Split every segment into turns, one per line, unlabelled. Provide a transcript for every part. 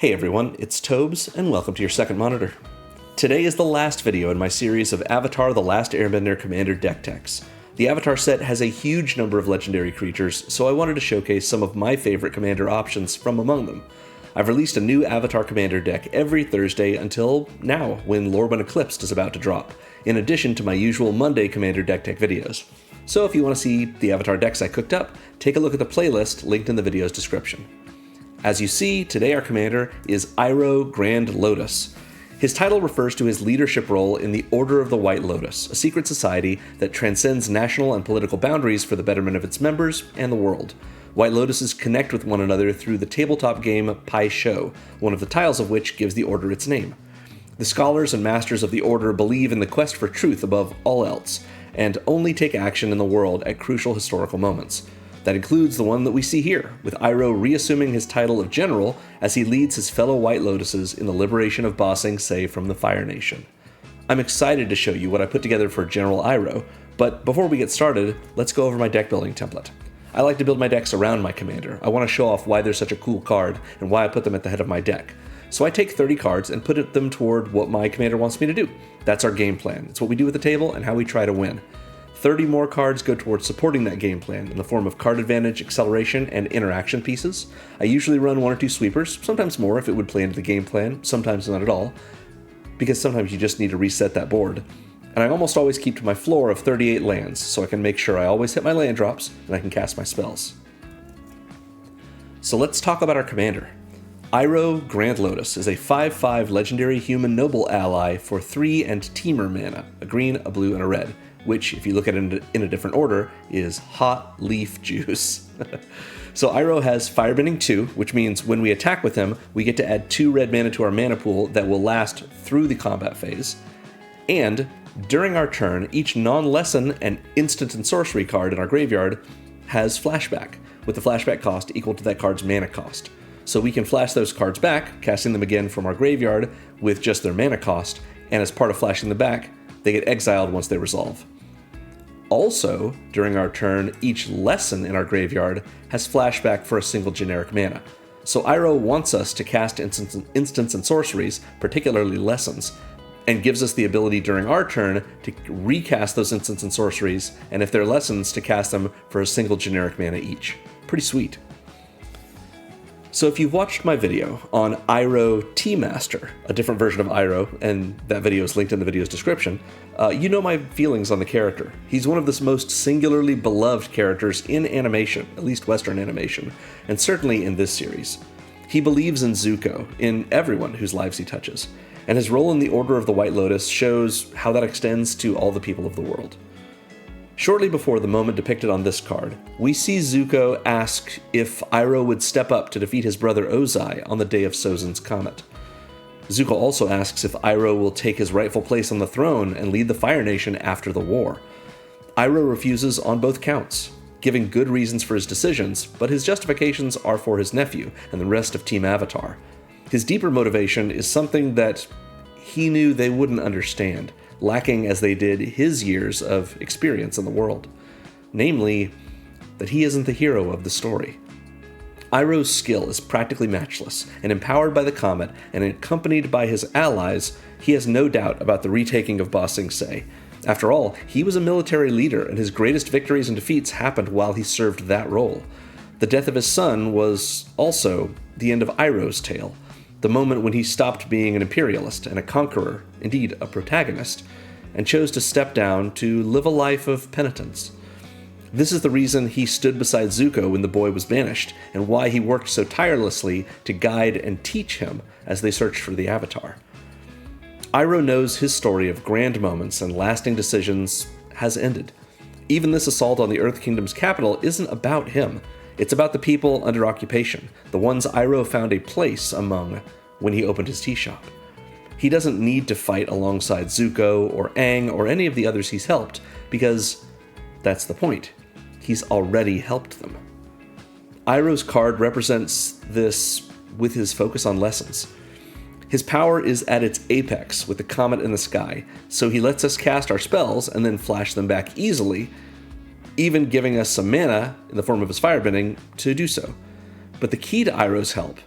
Hey everyone, it's Tobes, and welcome to your second monitor. Today is the last video in my series of Avatar: The Last Airbender Commander deck techs. The Avatar set has a huge number of legendary creatures, so I wanted to showcase some of my favorite commander options from among them. I've released a new Avatar commander deck every Thursday until now, when Lorwyn Eclipsed is about to drop, in addition to my usual Monday commander deck tech videos. So if you want to see the Avatar decks I cooked up, take a look at the playlist linked in the video's description. As you see, today our commander is Iroh Grand Lotus. His title refers to his leadership role in the Order of the White Lotus, a secret society that transcends national and political boundaries for the betterment of its members and the world. White Lotuses connect with one another through the tabletop game Payoffs, one of the tiles of which gives the Order its name. The scholars and masters of the Order believe in the quest for truth above all else, and only take action in the world at crucial historical moments. That includes the one that we see here, with Iroh reassuming his title of General as he leads his fellow White Lotuses in the liberation of Ba Sing Se from the Fire Nation. I'm excited to show you what I put together for General Iroh, but before we get started, let's go over my deck building template. I like to build my decks around my commander. I want to show off why they're such a cool card and why I put them at the head of my deck. So I take 30 cards and put them toward what my commander wants me to do. That's our game plan. It's what we do at the table and how we try to win. 30 more cards go towards supporting that game plan in the form of card advantage, acceleration, and interaction pieces. I usually run 1 or 2 sweepers, sometimes more if it would play into the game plan, sometimes not at all, because sometimes you just need to reset that board. And I almost always keep to my floor of 38 lands, so I can make sure I always hit my land drops and I can cast my spells. So let's talk about our commander. Iroh Grand Lotus is a 5/5 legendary human noble ally for 3 and Teamer mana, a green, a blue, and a red, which, if you look at it in a different order, is hot leaf juice. So Iroh has Firebending 2, which means when we attack with him, we get to add 2 red mana to our mana pool that will last through the combat phase. And during our turn, each non-lesson and instant and sorcery card in our graveyard has flashback, with the flashback cost equal to that card's mana cost. So we can flash those cards back, casting them again from our graveyard with just their mana cost, and as part of flashing them back, they get exiled once they resolve. Also, during our turn, each lesson in our graveyard has flashback for a single generic mana. So Iroh wants us to cast instants and sorceries, particularly lessons, and gives us the ability during our turn to recast those instants and sorceries, and if they're lessons, to cast them for a single generic mana each. Pretty sweet. So if you've watched my video on Iroh T-Master, a different version of Iroh, and that video is linked in the video's description, you know my feelings on the character. He's one of the most singularly beloved characters in animation, at least Western animation, and certainly in this series. He believes in Zuko, in everyone whose lives he touches, and his role in the Order of the White Lotus shows how that extends to all the people of the world. Shortly before the moment depicted on this card, we see Zuko ask if Iroh would step up to defeat his brother Ozai on the day of Sozin's Comet. Zuko also asks if Iroh will take his rightful place on the throne and lead the Fire Nation after the war. Iroh refuses on both counts, giving good reasons for his decisions, but his justifications are for his nephew and the rest of Team Avatar. His deeper motivation is something that he knew they wouldn't understand, lacking as they did his years of experience in the world. Namely, that he isn't the hero of the story. Iroh's skill is practically matchless, and empowered by the comet and accompanied by his allies, he has no doubt about the retaking of Ba Sing Se. After all, he was a military leader, and his greatest victories and defeats happened while he served that role. The death of his son was also the end of Iroh's tale, the moment when he stopped being an imperialist and a conqueror, indeed a protagonist, and chose to step down to live a life of penitence. This is the reason he stood beside Zuko when the boy was banished, and why he worked so tirelessly to guide and teach him as they searched for the Avatar. Iroh knows his story of grand moments and lasting decisions has ended. Even this assault on the Earth Kingdom's capital isn't about him. It's about the people under occupation, the ones Iroh found a place among when he opened his tea shop. He doesn't need to fight alongside Zuko or Aang or any of the others he's helped, because that's the point. He's already helped them. Iroh's card represents this with his focus on lessons. His power is at its apex with the comet in the sky, so he lets us cast our spells and then flash them back easily, even giving us some mana in the form of his firebending to do so. But the key to Iroh's help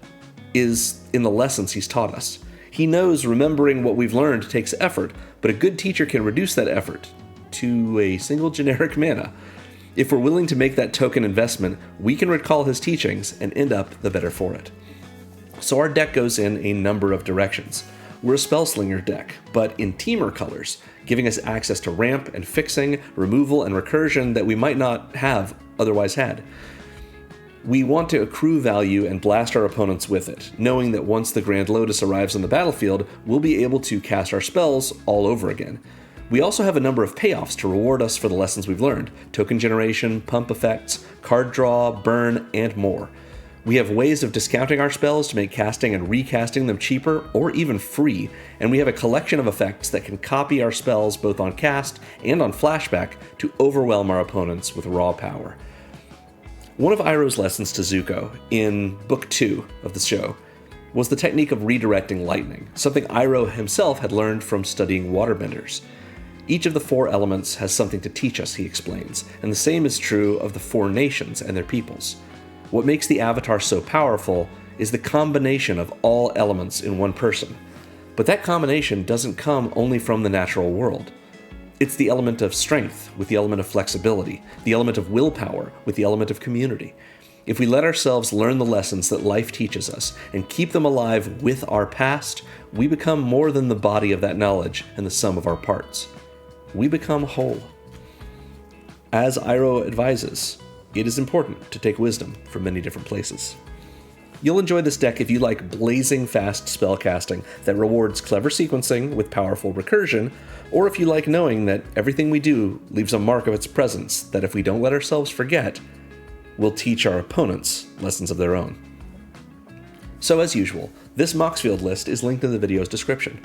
is in the lessons he's taught us. He knows remembering what we've learned takes effort, but a good teacher can reduce that effort to a single generic mana. If we're willing to make that token investment, we can recall his teachings and end up the better for it. So our deck goes in a number of directions. We're a Spellslinger deck, but in Teamer colors, giving us access to ramp and fixing, removal, and recursion that we might not have otherwise had. We want to accrue value and blast our opponents with it, knowing that once the Grand Lotus arrives on the battlefield, we'll be able to cast our spells all over again. We also have a number of payoffs to reward us for the lessons we've learned: token generation, pump effects, card draw, burn, and more. We have ways of discounting our spells to make casting and recasting them cheaper or even free, and we have a collection of effects that can copy our spells both on cast and on flashback to overwhelm our opponents with raw power. One of Iroh's lessons to Zuko in Book 2 of the show was the technique of redirecting lightning, something Iroh himself had learned from studying waterbenders. Each of the 4 elements has something to teach us, he explains, and the same is true of the 4 nations and their peoples. What makes the Avatar so powerful is the combination of all elements in one person. But that combination doesn't come only from the natural world. It's the element of strength with the element of flexibility, the element of willpower with the element of community. If we let ourselves learn the lessons that life teaches us and keep them alive with our past, we become more than the body of that knowledge and the sum of our parts. We become whole. As Iroh advises, it is important to take wisdom from many different places. You'll enjoy this deck if you like blazing fast spellcasting that rewards clever sequencing with powerful recursion, or if you like knowing that everything we do leaves a mark of its presence that if we don't let ourselves forget, will teach our opponents lessons of their own. So as usual, this Moxfield list is linked in the video's description.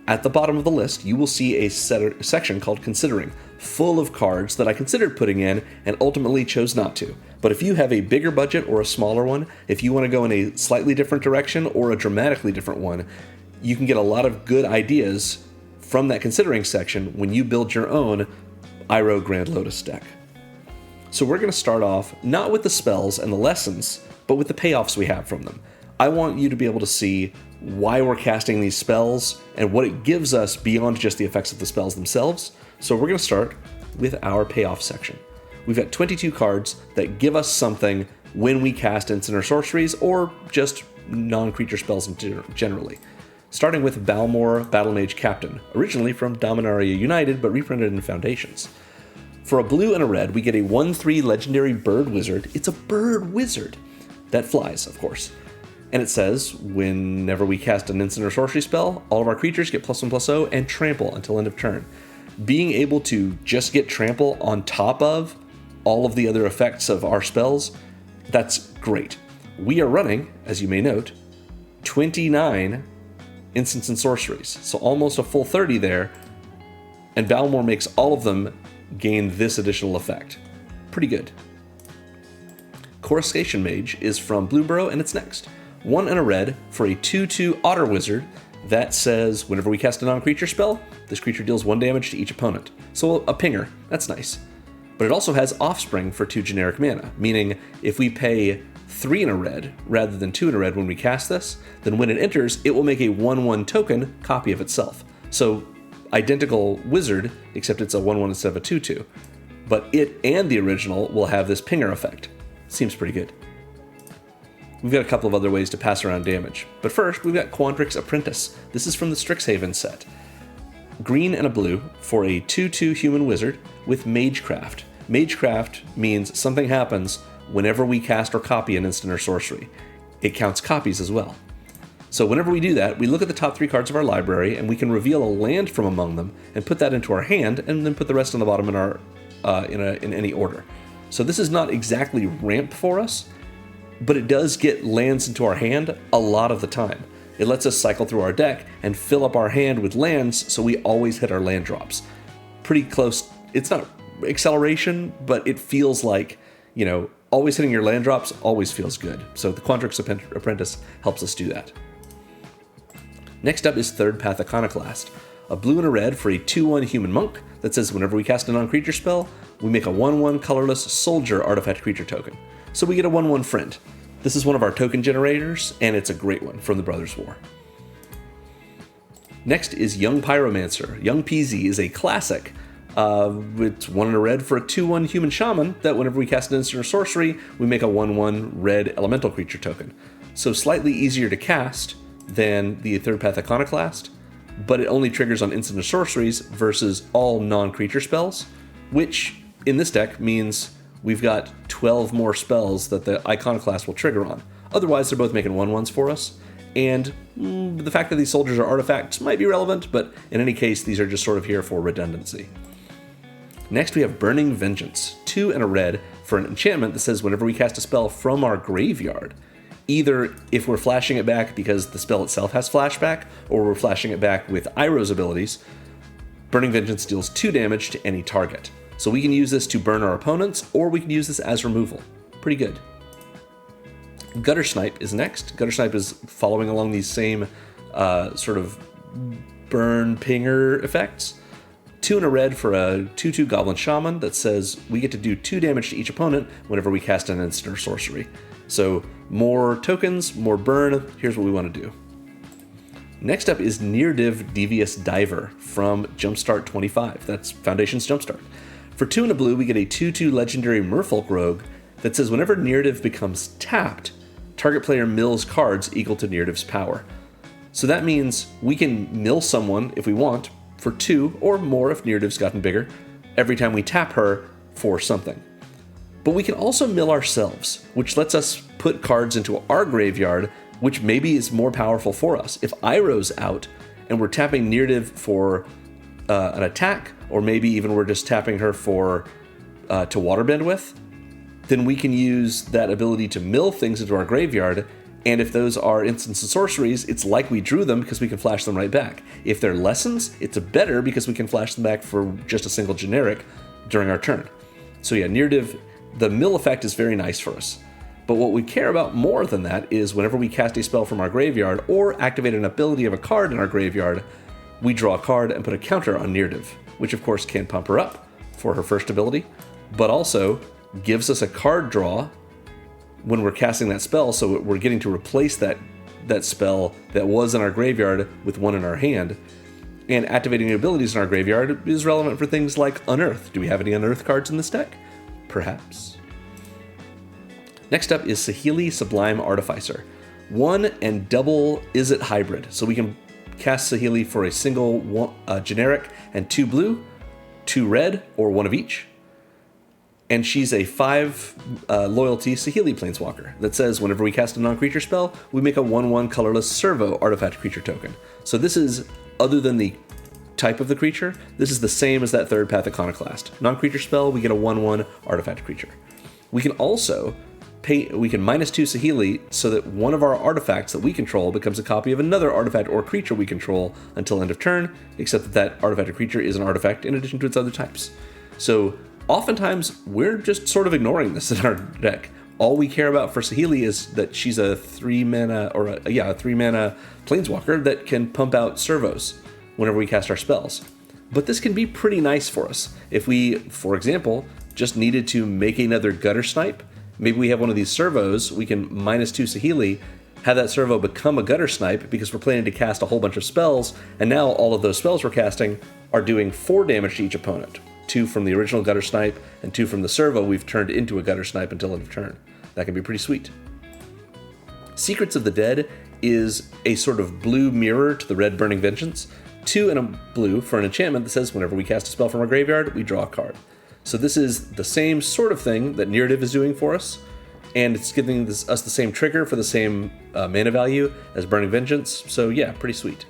At the bottom of the list, you will see a section called Considering, full of cards that I considered putting in and ultimately chose not to. But if you have a bigger budget or a smaller one, if you want to go in a slightly different direction or a dramatically different one, you can get a lot of good ideas from that Considering section when you build your own Iroh Grand Lotus deck. So we're going to start off not with the spells and the lessons, but with the payoffs we have from them. I want you to be able to see why we're casting these spells and what it gives us beyond just the effects of the spells themselves. So we're going to start with our payoff section. We've got 22 cards that give us something when we cast instant or sorceries, or just non-creature spells generally. Starting with Balmor, Battle Mage Captain, originally from Dominaria United, but reprinted in Foundations. For a blue and a red, we get a 1/3 legendary bird wizard. It's a bird wizard that flies, of course. And it says, whenever we cast an instant or sorcery spell, all of our creatures get +1/+0 and trample until end of turn. Being able to just get trample on top of all of the other effects of our spells, that's great. We are running, as you may note, 29 instants and sorceries, so almost a full 30 there, and Balmor makes all of them gain this additional effect. Pretty good. Coruscation Mage is from Blueborough, and it's next. 1 and a red for a 2/2 Otter Wizard that says whenever we cast a non-creature spell, this creature deals 1 damage to each opponent. So a pinger, that's nice. But it also has Offspring for 2 generic mana, meaning if we pay 3 and a red rather than 2 and a red when we cast this, then when it enters, it will make a 1/1 token copy of itself. So identical wizard, except it's a 1/1 instead of a 2/2. But it and the original will have this pinger effect. Seems pretty good. We've got a couple of other ways to pass around damage. But first, we've got Quandrix Apprentice. This is from the Strixhaven set. Green and a blue for a 2/2 human wizard with Magecraft. Magecraft means something happens whenever we cast or copy an instant or sorcery. It counts copies as well. So whenever we do that, we look at the top 3 cards of our library and we can reveal a land from among them and put that into our hand and then put the rest on the bottom in our in any order. So this is not exactly ramp for us, but it does get lands into our hand a lot of the time. It lets us cycle through our deck and fill up our hand with lands so we always hit our land drops. Pretty close. It's not acceleration, but it feels like, always hitting your land drops always feels good. So the Quandrix Apprentice helps us do that. Next up is Third Path Iconoclast. A blue and a red for a 2/1 human monk that says whenever we cast a non-creature spell, we make a 1/1 colorless soldier artifact creature token. So we get a 1/1 friend. This is one of our token generators, and it's a great one from the Brothers' War. Next is Young Pyromancer. Young PZ is a classic. It's 1 and a red for a 2/1 human shaman that whenever we cast an instant or sorcery, we make a 1/1 red elemental creature token. So slightly easier to cast than the Third Path Iconoclast, but it only triggers on instant or sorceries versus all non-creature spells, which in this deck means we've got 12 more spells that the Iconoclast will trigger on. Otherwise, they're both making 1/1s for us. And the fact that these soldiers are artifacts might be relevant, but in any case, these are just sort of here for redundancy. Next, we have Burning Vengeance, 2 and a red for an enchantment that says whenever we cast a spell from our graveyard, either if we're flashing it back because the spell itself has flashback, or we're flashing it back with Iroh's abilities, Burning Vengeance deals 2 damage to any target. So we can use this to burn our opponents, or we can use this as removal. Pretty good. Gutter Snipe is next. Gutter Snipe is following along these same sort of burn pinger effects. 2 and a red for a 2/2 Goblin Shaman that says we get to do 2 damage to each opponent whenever we cast an instant or sorcery. So more tokens, more burn. Here's what we want to do. Next up is Near-Div Devious Diver from Jumpstart 25. That's Foundation's Jumpstart. For 2 and a blue, we get a 2/2 legendary Merfolk Rogue that says whenever Near-Div becomes tapped, target player mills cards equal to Near-Div's power. So that means we can mill someone if we want for 2 or more if Near-Div's gotten bigger every time we tap her for something. But we can also mill ourselves, which lets us put cards into our graveyard, which maybe is more powerful for us. If Iroh's out and we're tapping Near-Div for an attack, or maybe even we're just tapping her for to waterbend with, then we can use that ability to mill things into our graveyard, and if those are instants and sorceries, it's like we drew them because we can flash them right back. If they're lessons, it's better because we can flash them back for just a single generic during our turn. So yeah, Near-Div, the mill effect is very nice for us. But what we care about more than that is whenever we cast a spell from our graveyard or activate an ability of a card in our graveyard, we draw a card and put a counter on Near-Div, which of course can pump her up for her first ability, but also gives us a card draw when we're casting that spell, so we're getting to replace that spell that was in our graveyard with one in our hand. And activating abilities in our graveyard is relevant for things like Unearth. Do we have any Unearth cards in this deck? Perhaps. Next up is Saheeli Sublime Artificer. 1 and double Izzet hybrid. So we can cast Saheeli for a single generic and 2 blue, 2 red, or 1 of each. And she's a 5 loyalty Saheeli Planeswalker that says whenever we cast a non-creature spell, we make a 1/1 colorless servo artifact creature token. So this is, other than the type of the creature, this is the same as that Third Path Iconoclast. Non-creature spell, we get a 1/1 artifact creature. We can also we can -2 Saheeli so that one of our artifacts that we control becomes a copy of another artifact or creature we control until end of turn, except that that artifact or creature is an artifact in addition to its other types. So oftentimes, we're just sort of ignoring this in our deck. All we care about for Saheeli is that she's a 3-mana, or a 3-mana Planeswalker that can pump out servos whenever we cast our spells. But this can be pretty nice for us. If we, for example, just needed to make another Gutter Snipe, maybe we have one of these servos, we can -2 Saheeli, have that servo become a Gutter Snipe because we're planning to cast a whole bunch of spells, and now all of those spells we're casting are doing 4 damage to each opponent. 2 from the original Gutter Snipe, and 2 from the servo we've turned into a Gutter Snipe until end of turn. That can be pretty sweet. Secrets of the Dead is a sort of blue mirror to the red Burning Vengeance. 2 and a blue for an enchantment that says whenever we cast a spell from our graveyard, we draw a card. So this is the same sort of thing that Near-Div is doing for us, and it's giving us the same trigger for the same mana value as Burning Vengeance. So yeah, pretty sweet.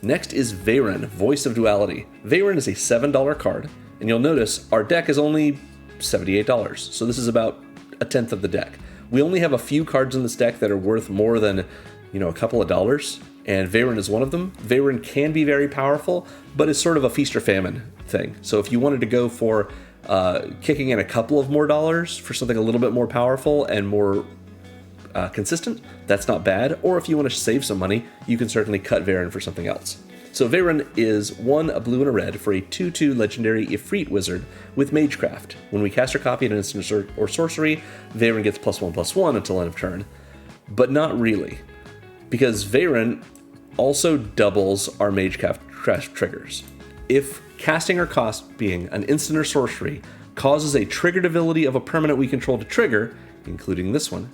Next is Veyran, Voice of Duality. Veyran is a $7 card, and you'll notice our deck is only $78, so this is about a tenth of the deck. We only have a few cards in this deck that are worth more than, a couple of dollars, and Veyran is one of them. Veyran can be very powerful, but it's sort of a feast or famine thing. So if you wanted to go for kicking in a couple of more dollars for something a little bit more powerful and more consistent, that's not bad. Or if you want to save some money, you can certainly cut Veyran for something else. So Veyron is 1, a blue and a red for a 2/2 legendary Ifrit wizard with Magecraft. When we cast or copy an instant or sorcery, Veyron gets +1/+1 until end of turn. But not really, because Veyron also doubles our Magecraft triggers. If casting or copying an instant or sorcery causes a triggered ability of a permanent we control to trigger, including this one,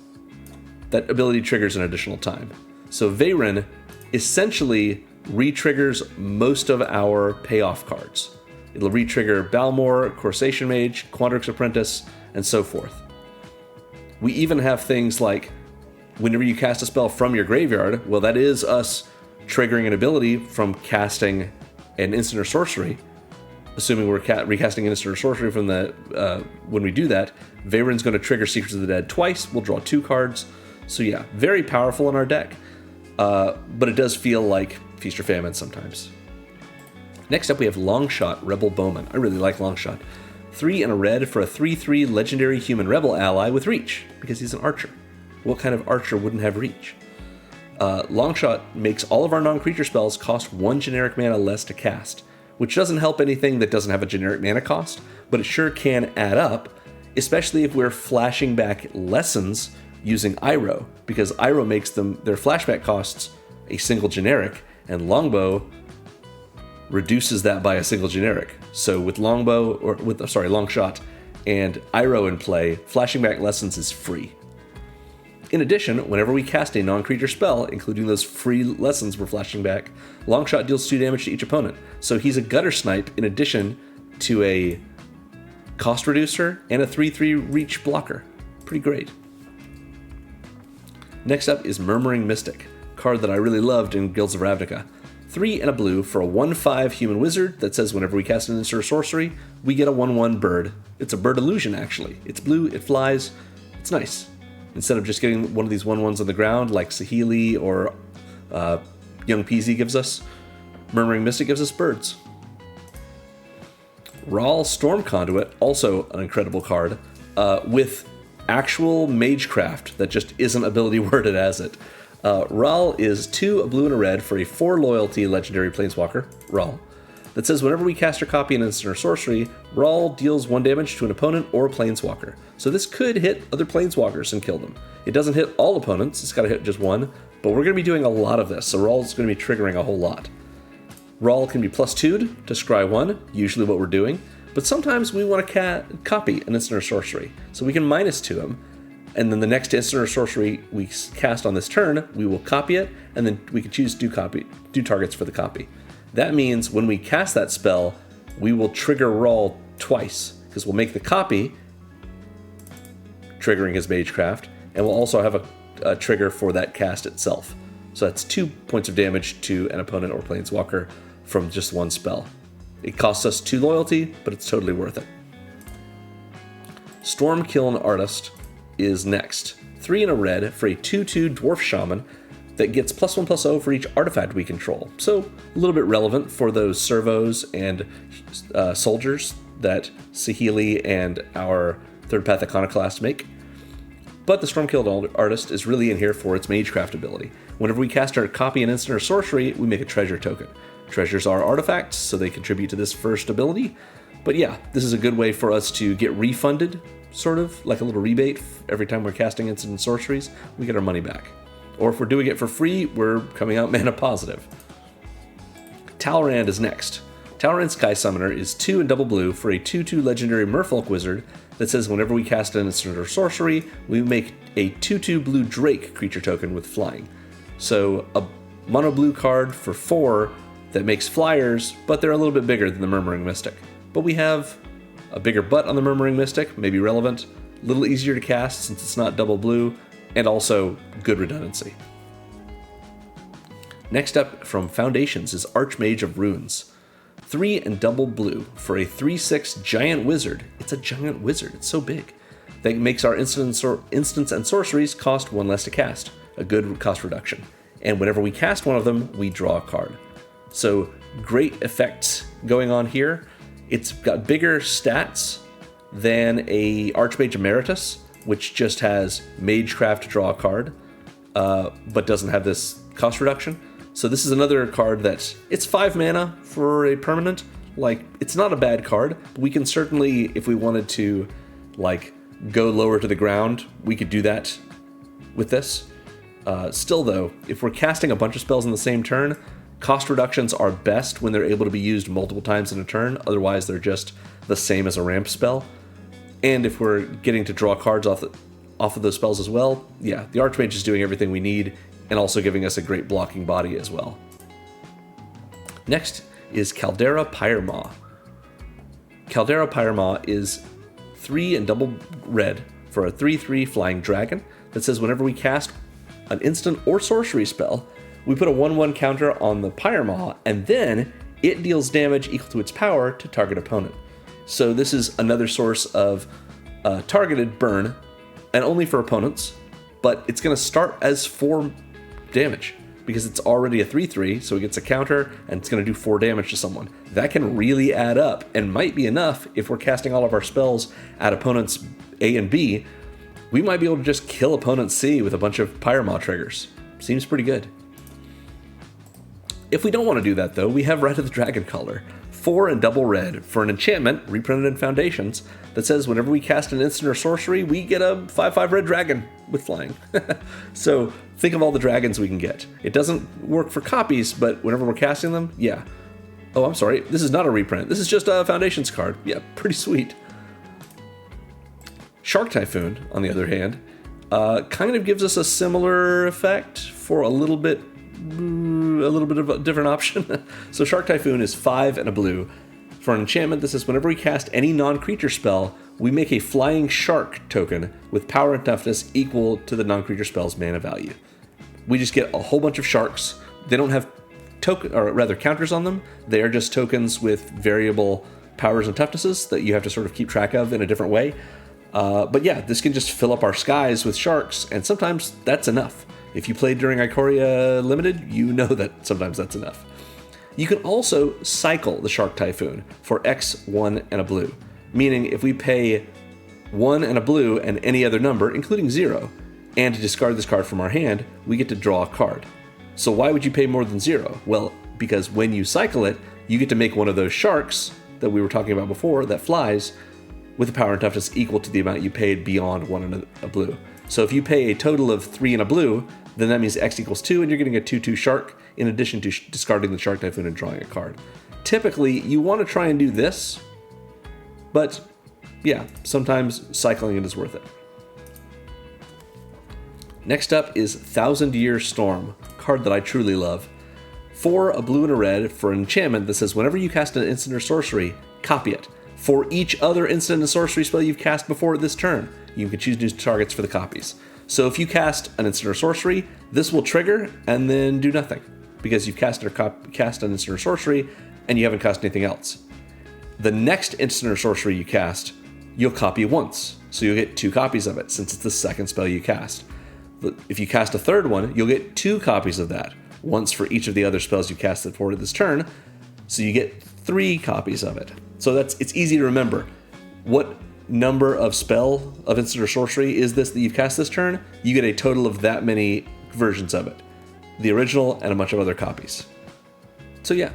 that ability triggers an additional time. So Veyron essentially re-triggers most of our payoff cards. It'll re-trigger Balmor, Corsation Mage, Quandrix Apprentice, and so forth. We even have things like, whenever you cast a spell from your graveyard, well, that is us triggering an ability from casting an instant or sorcery. Assuming we're recasting an instant or sorcery from the when we do that, Veyron's going to trigger Secrets of the Dead twice. We'll draw 2 cards. So yeah, very powerful in our deck. But it does feel like Feast or Famine sometimes. Next up, we have Longshot, Rebel Bowman. I really like Longshot. 3 and a red for a 3/3 legendary human rebel ally with reach, because he's an archer. What kind of archer wouldn't have reach? Longshot makes all of our non-creature spells cost 1 generic mana less to cast, which doesn't help anything that doesn't have a generic mana cost, but it sure can add up, especially if we're flashing back lessons using Iroh, because Iroh makes their flashback costs a single generic, and Longbow reduces that by a single generic. So with Longshot and Iroh in play, flashing back lessons is free. In addition, whenever we cast a non-creature spell, including those free lessons we're flashing back, Longshot deals 2 damage to each opponent. So he's a gutter snipe in addition to a cost reducer and a 3/3 reach blocker. Pretty great. Next up is Murmuring Mystic, card that I really loved in Guilds of Ravnica. 3 and a blue for a 1/5 human wizard that says whenever we cast an instant or sorcery, we get a 1/1 bird. It's a bird illusion, actually. It's blue, it flies, it's nice. Instead of just getting one of these 1/1s on the ground like Saheeli or Young Peasy gives us, Murmuring Mystic gives us birds. Rahl Storm Conduit, also an incredible card, with actual Magecraft that just isn't ability worded as it. Rahl is 2, a blue and a red for a 4 loyalty legendary planeswalker, Rahl, that says whenever we cast or copy an instant or sorcery, Rahl deals 1 damage to an opponent or planeswalker. So this could hit other planeswalkers and kill them. It doesn't hit all opponents, it's got to hit just one, but we're going to be doing a lot of this, so Rahl's going to be triggering a whole lot. Rahl can be +2'd to scry 1, usually what we're doing, but sometimes we want to copy an instant or sorcery, so we can -2 him, and then the next instant or sorcery we cast on this turn, we will copy it, and then we can choose do targets for the copy. That means when we cast that spell, we will trigger Rahl twice, because we'll make the copy, triggering his Magecraft, and we'll also have a trigger for that cast itself. So that's 2 points of damage to an opponent or planeswalker from just one spell. It costs us 2 loyalty, but it's totally worth it. Stormkiln Artist is next. 3 and a red for a 2/2 Dwarf Shaman that gets +1/+0 for each artifact we control. So a little bit relevant for those servos and soldiers that Saheeli and our Third Path Iconoclast make. But the Stormkiln Artist is really in here for its Magecraft ability. Whenever we cast or copy an instant or sorcery, we make a treasure token. Treasures are artifacts, so they contribute to this first ability. But yeah, this is a good way for us to get refunded, sort of, like a little rebate. Every time we're casting instant and sorceries, we get our money back. Or if we're doing it for free, we're coming out mana positive. Talrand is next. Talrand Sky Summoner is 2 and double blue for a 2/2 legendary Merfolk wizard that says whenever we cast an instant or sorcery, we make a 2/2 blue Drake creature token with flying. So a mono blue card for 4 that makes flyers, but they're a little bit bigger than the Murmuring Mystic. But we have a bigger butt on the Murmuring Mystic, maybe relevant, a little easier to cast since it's not double blue, and also good redundancy. Next up from Foundations is Archmage of Runes. 3 and double blue for a 3/6 giant wizard. It's a giant wizard, it's so big. That makes our instants and sorceries cost 1 less to cast, a good cost reduction. And whenever we cast one of them, we draw a card. So great effects going on here. It's got bigger stats than a Archmage Emeritus, which just has Magecraft to draw a card, but doesn't have this cost reduction. So this is another card that, it's 5 mana for a permanent. Like, it's not a bad card. We can certainly, if we wanted to, like, go lower to the ground, we could do that with this. Still though, if we're casting a bunch of spells in the same turn, cost reductions are best when they're able to be used multiple times in a turn. Otherwise, they're just the same as a ramp spell. And if we're getting to draw cards off of those spells as well, yeah, the Archmage is doing everything we need and also giving us a great blocking body as well. Next is Caldera Pyremaw. Caldera Pyremaw is 3 and double red for a 3/3 flying dragon that says whenever we cast an instant or sorcery spell, we put a 1/1 counter on the Pyremaw, and then it deals damage equal to its power to target opponent. So this is another source of targeted burn, and only for opponents, but it's going to start as 4 damage because it's already a 3/3, so it gets a counter and it's going to do 4 damage to someone. That can really add up and might be enough if we're casting all of our spells at opponents A and B. We might be able to just kill opponent C with a bunch of Pyremaw triggers. Seems pretty good. If we don't want to do that though, we have Red of the Dragon color. 4 and double red for an enchantment, reprinted in Foundations, that says whenever we cast an instant or sorcery, we get a 5/5 red dragon with flying. So think of all the dragons we can get. It doesn't work for copies, but whenever we're casting them, yeah. Oh, I'm sorry, this is not a reprint. This is just a Foundations card. Yeah, pretty sweet. Shark Typhoon, on the other hand, kind of gives us a similar effect for a little bit of a different option. So Shark Typhoon is 5 and a blue. For an enchantment, this is whenever we cast any non-creature spell, we make a flying shark token with power and toughness equal to the non-creature spell's mana value. We just get a whole bunch of sharks. They don't have counters on them. They are just tokens with variable powers and toughnesses that you have to sort of keep track of in a different way. But yeah, this can just fill up our skies with sharks, and sometimes that's enough. If you played during Ikoria Limited, you know that sometimes that's enough. You can also cycle the Shark Typhoon for X, 1, and a blue. Meaning if we pay 1 and a blue and any other number, including 0, and to discard this card from our hand, we get to draw a card. So why would you pay more than 0? Well, because when you cycle it, you get to make one of those sharks that we were talking about before that flies with a power and toughness equal to the amount you paid beyond 1 and a blue. So if you pay a total of 3 and a blue, then that means X equals 2, and you're getting a 2/2 shark in addition to discarding the Shark Typhoon and drawing a card. Typically, you want to try and do this, but yeah, sometimes cycling it is worth it. Next up is Thousand Year Storm, card that I truly love. 4, a blue and a red for an enchantment that says whenever you cast an instant or sorcery, copy it. For each other instant and sorcery spell you've cast before this turn, you can choose new targets for the copies. So if you cast an instant or sorcery, this will trigger and then do nothing because you've cast an instant or sorcery and you haven't cast anything else. The next instant or sorcery you cast, you'll copy once. So you'll get 2 copies of it since it's the second spell you cast. If you cast a third one, you'll get 2 copies of that, once for each of the other spells you casted for this turn. So you get 3 copies of it. So it's easy to remember. What number of instant or sorcery is this that you've cast this turn? You get a total of that many versions of it. The original and a bunch of other copies. So yeah.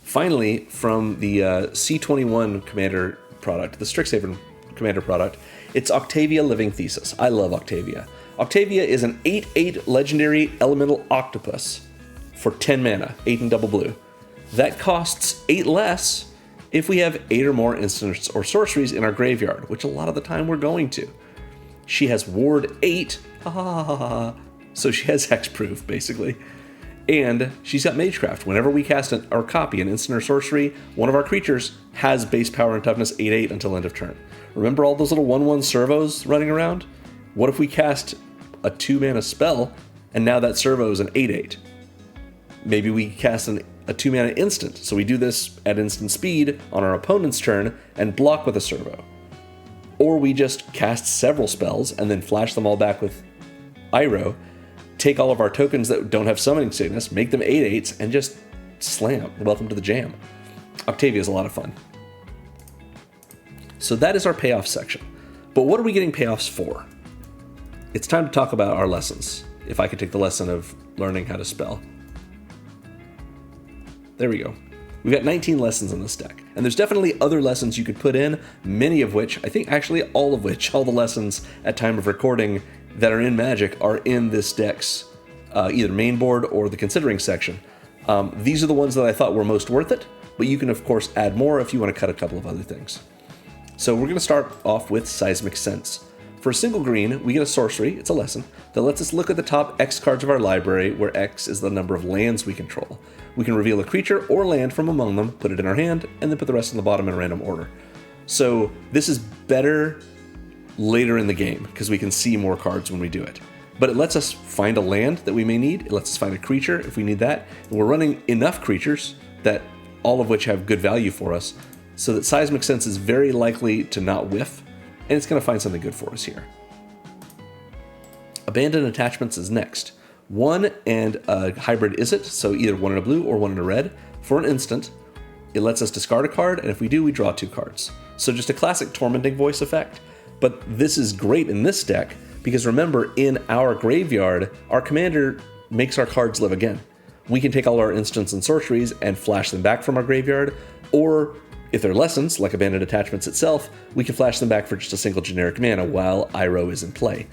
Finally, from the C21 Commander product, the Strixhaven Commander product, it's Octavia Living Thesis. I love Octavia. Octavia is an 8/8 legendary elemental octopus for 10 mana, 8 and double blue. That costs 8 less if we have 8 or more instants or sorceries in our graveyard, which a lot of the time we're going to. She has Ward 8, so she has hexproof, basically. And she's got Magecraft. Whenever we cast or copy an instant or sorcery, one of our creatures has base power and toughness 8/8 until end of turn. Remember all those little 1/1 servos running around? What if we cast a 2-mana spell, and now that servo is an 8/8? Maybe we cast a 2-mana instant, so we do this at instant speed on our opponent's turn and block with a servo. Or we just cast several spells and then flash them all back with Iroh, take all of our tokens that don't have summoning sickness, make them 8/8s, and just slam. Welcome to the jam. Octavia is a lot of fun. So that is our payoff section. But what are we getting payoffs for? It's time to talk about our lessons. If I could take the lesson of learning how to spell. There we go. We've got 19 lessons in this deck, and there's definitely other lessons you could put in, many of which, I think actually all of which, all the lessons at time of recording that are in Magic are in this deck's either main board or the considering section. These are the ones that I thought were most worth it, but you can of course add more if you want to cut a couple of other things. So we're going to start off with Seismic Sense. For a single green, we get a sorcery, it's a lesson, that lets us look at the top X cards of our library, where X is the number of lands we control. We can reveal a creature or land from among them, put it in our hand, and then put the rest on the bottom in a random order. So this is better later in the game, because we can see more cards when we do it. But it lets us find a land that we may need, it lets us find a creature if we need that, and we're running enough creatures, that all of which have good value for us, so that Seismic Sense is very likely to not whiff, and it's going to find something good for us here. Abandoned Attachments is next. 1 and a hybrid is it, so either 1 in a blue or 1 in a red. For an instant, it lets us discard a card, and if we do, we draw 2 cards. So just a classic Tormenting Voice effect, but this is great in this deck, because remember, in our graveyard, our commander makes our cards live again. We can take all our instants and sorceries and flash them back from our graveyard, or if they're lessons, like Abandoned Attachments itself, we can flash them back for just a single generic mana while Iroh is in play.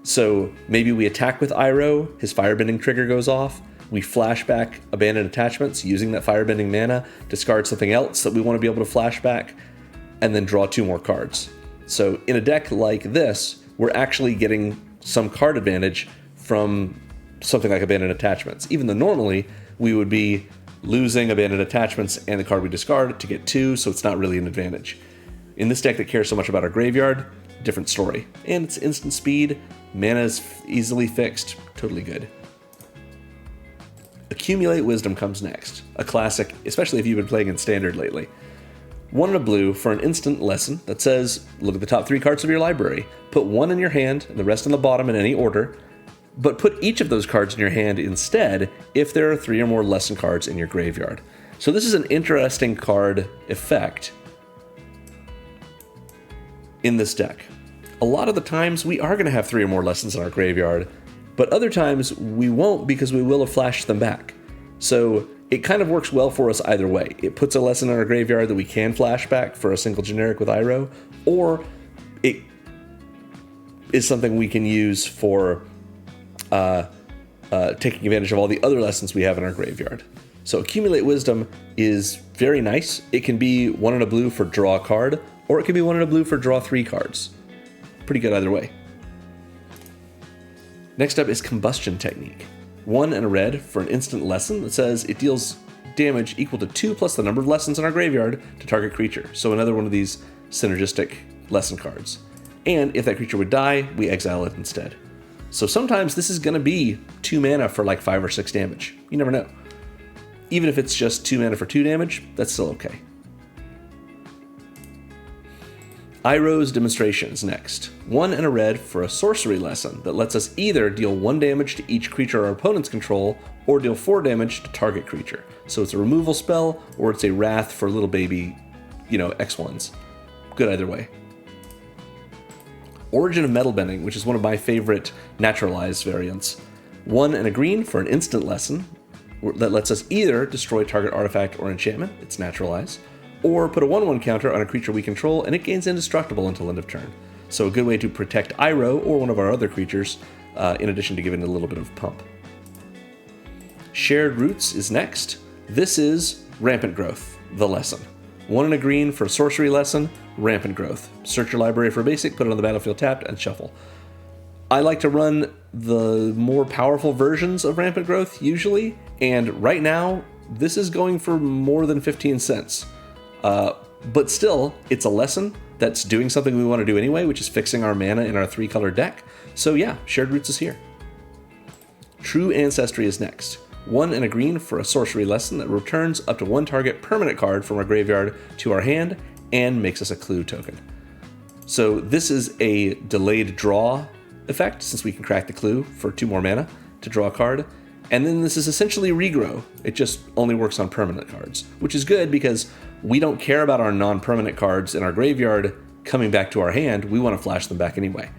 So maybe we attack with Iroh, his firebending trigger goes off, we flash back Abandoned Attachments using that firebending mana, discard something else that we want to be able to flash back, and then draw 2 more cards. So in a deck like this, we're actually getting some card advantage from something like Abandoned Attachments, even though normally we would be losing Abandoned Attachments and the card we discard to get 2, so it's not really an advantage. In this deck that cares so much about our graveyard, different story. And it's instant speed, mana is easily fixed, totally good. Accumulate Wisdom comes next, a classic, especially if you've been playing in Standard lately. 1 in a blue for an instant lesson that says, look at the top 3 cards of your library, put 1 in your hand and the rest on the bottom in any order, but put each of those cards in your hand instead if there are 3 or more lesson cards in your graveyard. So this is an interesting card effect in this deck. A lot of the times we are going to have 3 or more lessons in our graveyard, but other times we won't because we will have flashed them back. So it kind of works well for us either way. It puts a lesson in our graveyard that we can flash back for a single generic with Iroh, or it is something we can use for taking advantage of all the other lessons we have in our graveyard. So Accumulate Wisdom is very nice. It can be 1 in a blue for draw a card, or it can be 1 in a blue for draw 3 cards. Pretty good either way. Next up is Combustion Technique. 1 and a red for an instant lesson that says it deals damage equal to 2 plus the number of lessons in our graveyard to target creature. So another one of these synergistic lesson cards. And if that creature would die, we exile it instead. So sometimes this is going to be 2 mana for like 5 or 6 damage. You never know. Even if it's just 2 mana for 2 damage, that's still okay. Iroh's Demonstration is next. 1 and a red for a sorcery lesson that lets us either deal 1 damage to each creature our opponents control, or deal 4 damage to target creature. So it's a removal spell, or it's a wrath for little baby, X1s. Good either way. Origin of Metal Bending, which is one of my favorite naturalized variants. 1 and a green for an instant lesson that lets us either destroy target artifact or enchantment, it's naturalized, or put a 1/1 counter on a creature we control and it gains indestructible until end of turn. So a good way to protect Iroh or one of our other creatures, in addition to giving it a little bit of pump. Shared Roots is next. This is Rampant Growth, the lesson. 1 and a green for a sorcery lesson, Rampant Growth. Search your library for basic, put it on the battlefield tapped, and shuffle. I like to run the more powerful versions of Rampant Growth usually, and right now, this is going for more than 15 cents. But still, it's a lesson that's doing something we want to do anyway, which is fixing our mana in our 3-color deck. So yeah, Shared Roots is here. True Ancestry is next. 1 and a green for a sorcery lesson that returns up to 1 target permanent card from our graveyard to our hand and makes us a clue token. So this is a delayed draw effect, since we can crack the clue for 2 more mana to draw a card. And then this is essentially regrow. It just only works on permanent cards, which is good because we don't care about our non-permanent cards in our graveyard coming back to our hand. We want to flash them back anyway.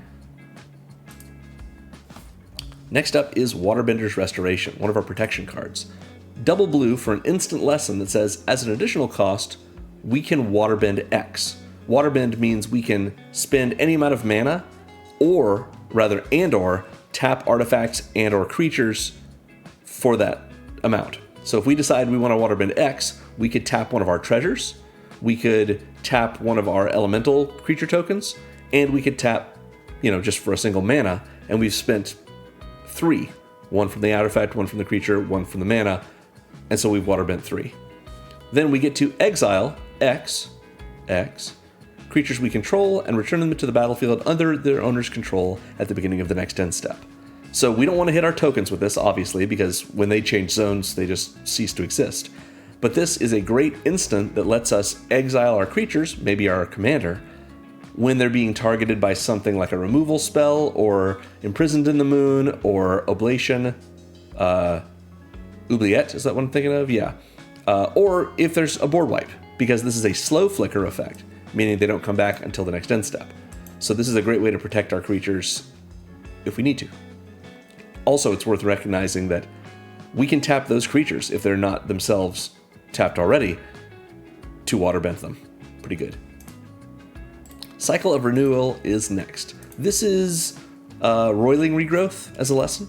Next up is Waterbender's Restoration, one of our protection cards. Double blue for an instant lesson that says, as an additional cost, we can waterbend X. Waterbend means we can spend any amount of mana, or tap artifacts and or creatures for that amount. So if we decide we want to waterbend X, we could tap one of our treasures, we could tap one of our elemental creature tokens, and we could tap, just for a single mana, and we've spent 3. One from the artifact, one from the creature, one from the mana, and so we've waterbent 3. Then we get to exile X, creatures we control, and return them to the battlefield under their owner's control at the beginning of the next end step. So we don't want to hit our tokens with this, obviously, because when they change zones, they just cease to exist. But this is a great instant that lets us exile our creatures, maybe our commander, when they're being targeted by something like a removal spell, or Imprisoned in the Moon, or Oblation. Oubliette, is that what I'm thinking of? Yeah. Or if there's a board wipe, because this is a slow flicker effect, meaning they don't come back until the next end step. So this is a great way to protect our creatures if we need to. Also, it's worth recognizing that we can tap those creatures if they're not themselves tapped already to waterbend them. Pretty good. Cycle of Renewal is next. This is Roiling Regrowth as a lesson.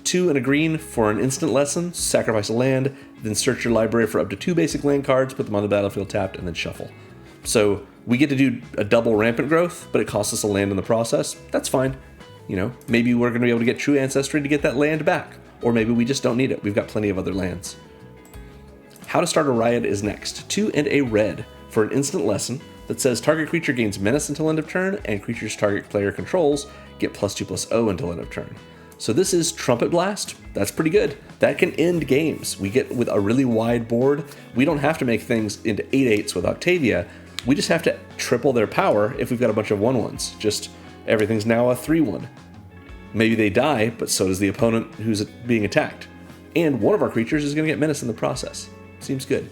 2 and a green for an instant lesson, sacrifice a land, then search your library for up to 2 basic land cards, put them on the battlefield tapped, and then shuffle. So we get to do a double Rampant Growth, but it costs us a land in the process. That's fine. Maybe we're going to be able to get True Ancestry to get that land back, or maybe we just don't need it. We've got plenty of other lands. How to Start a Riot is next. 2 and a red for an instant lesson that says target creature gains menace until end of turn, and creatures target player controls get +2/+0 until end of turn. So this is Trumpet Blast. That's pretty good. That can end games. We get with a really wide board. We don't have to make things into 8/8s with Octavia. We just have to triple their power if we've got a bunch of 1/1s. Just everything's now a 3/1. Maybe they die, but so does the opponent who's being attacked. And one of our creatures is going to get menace in the process. Seems good.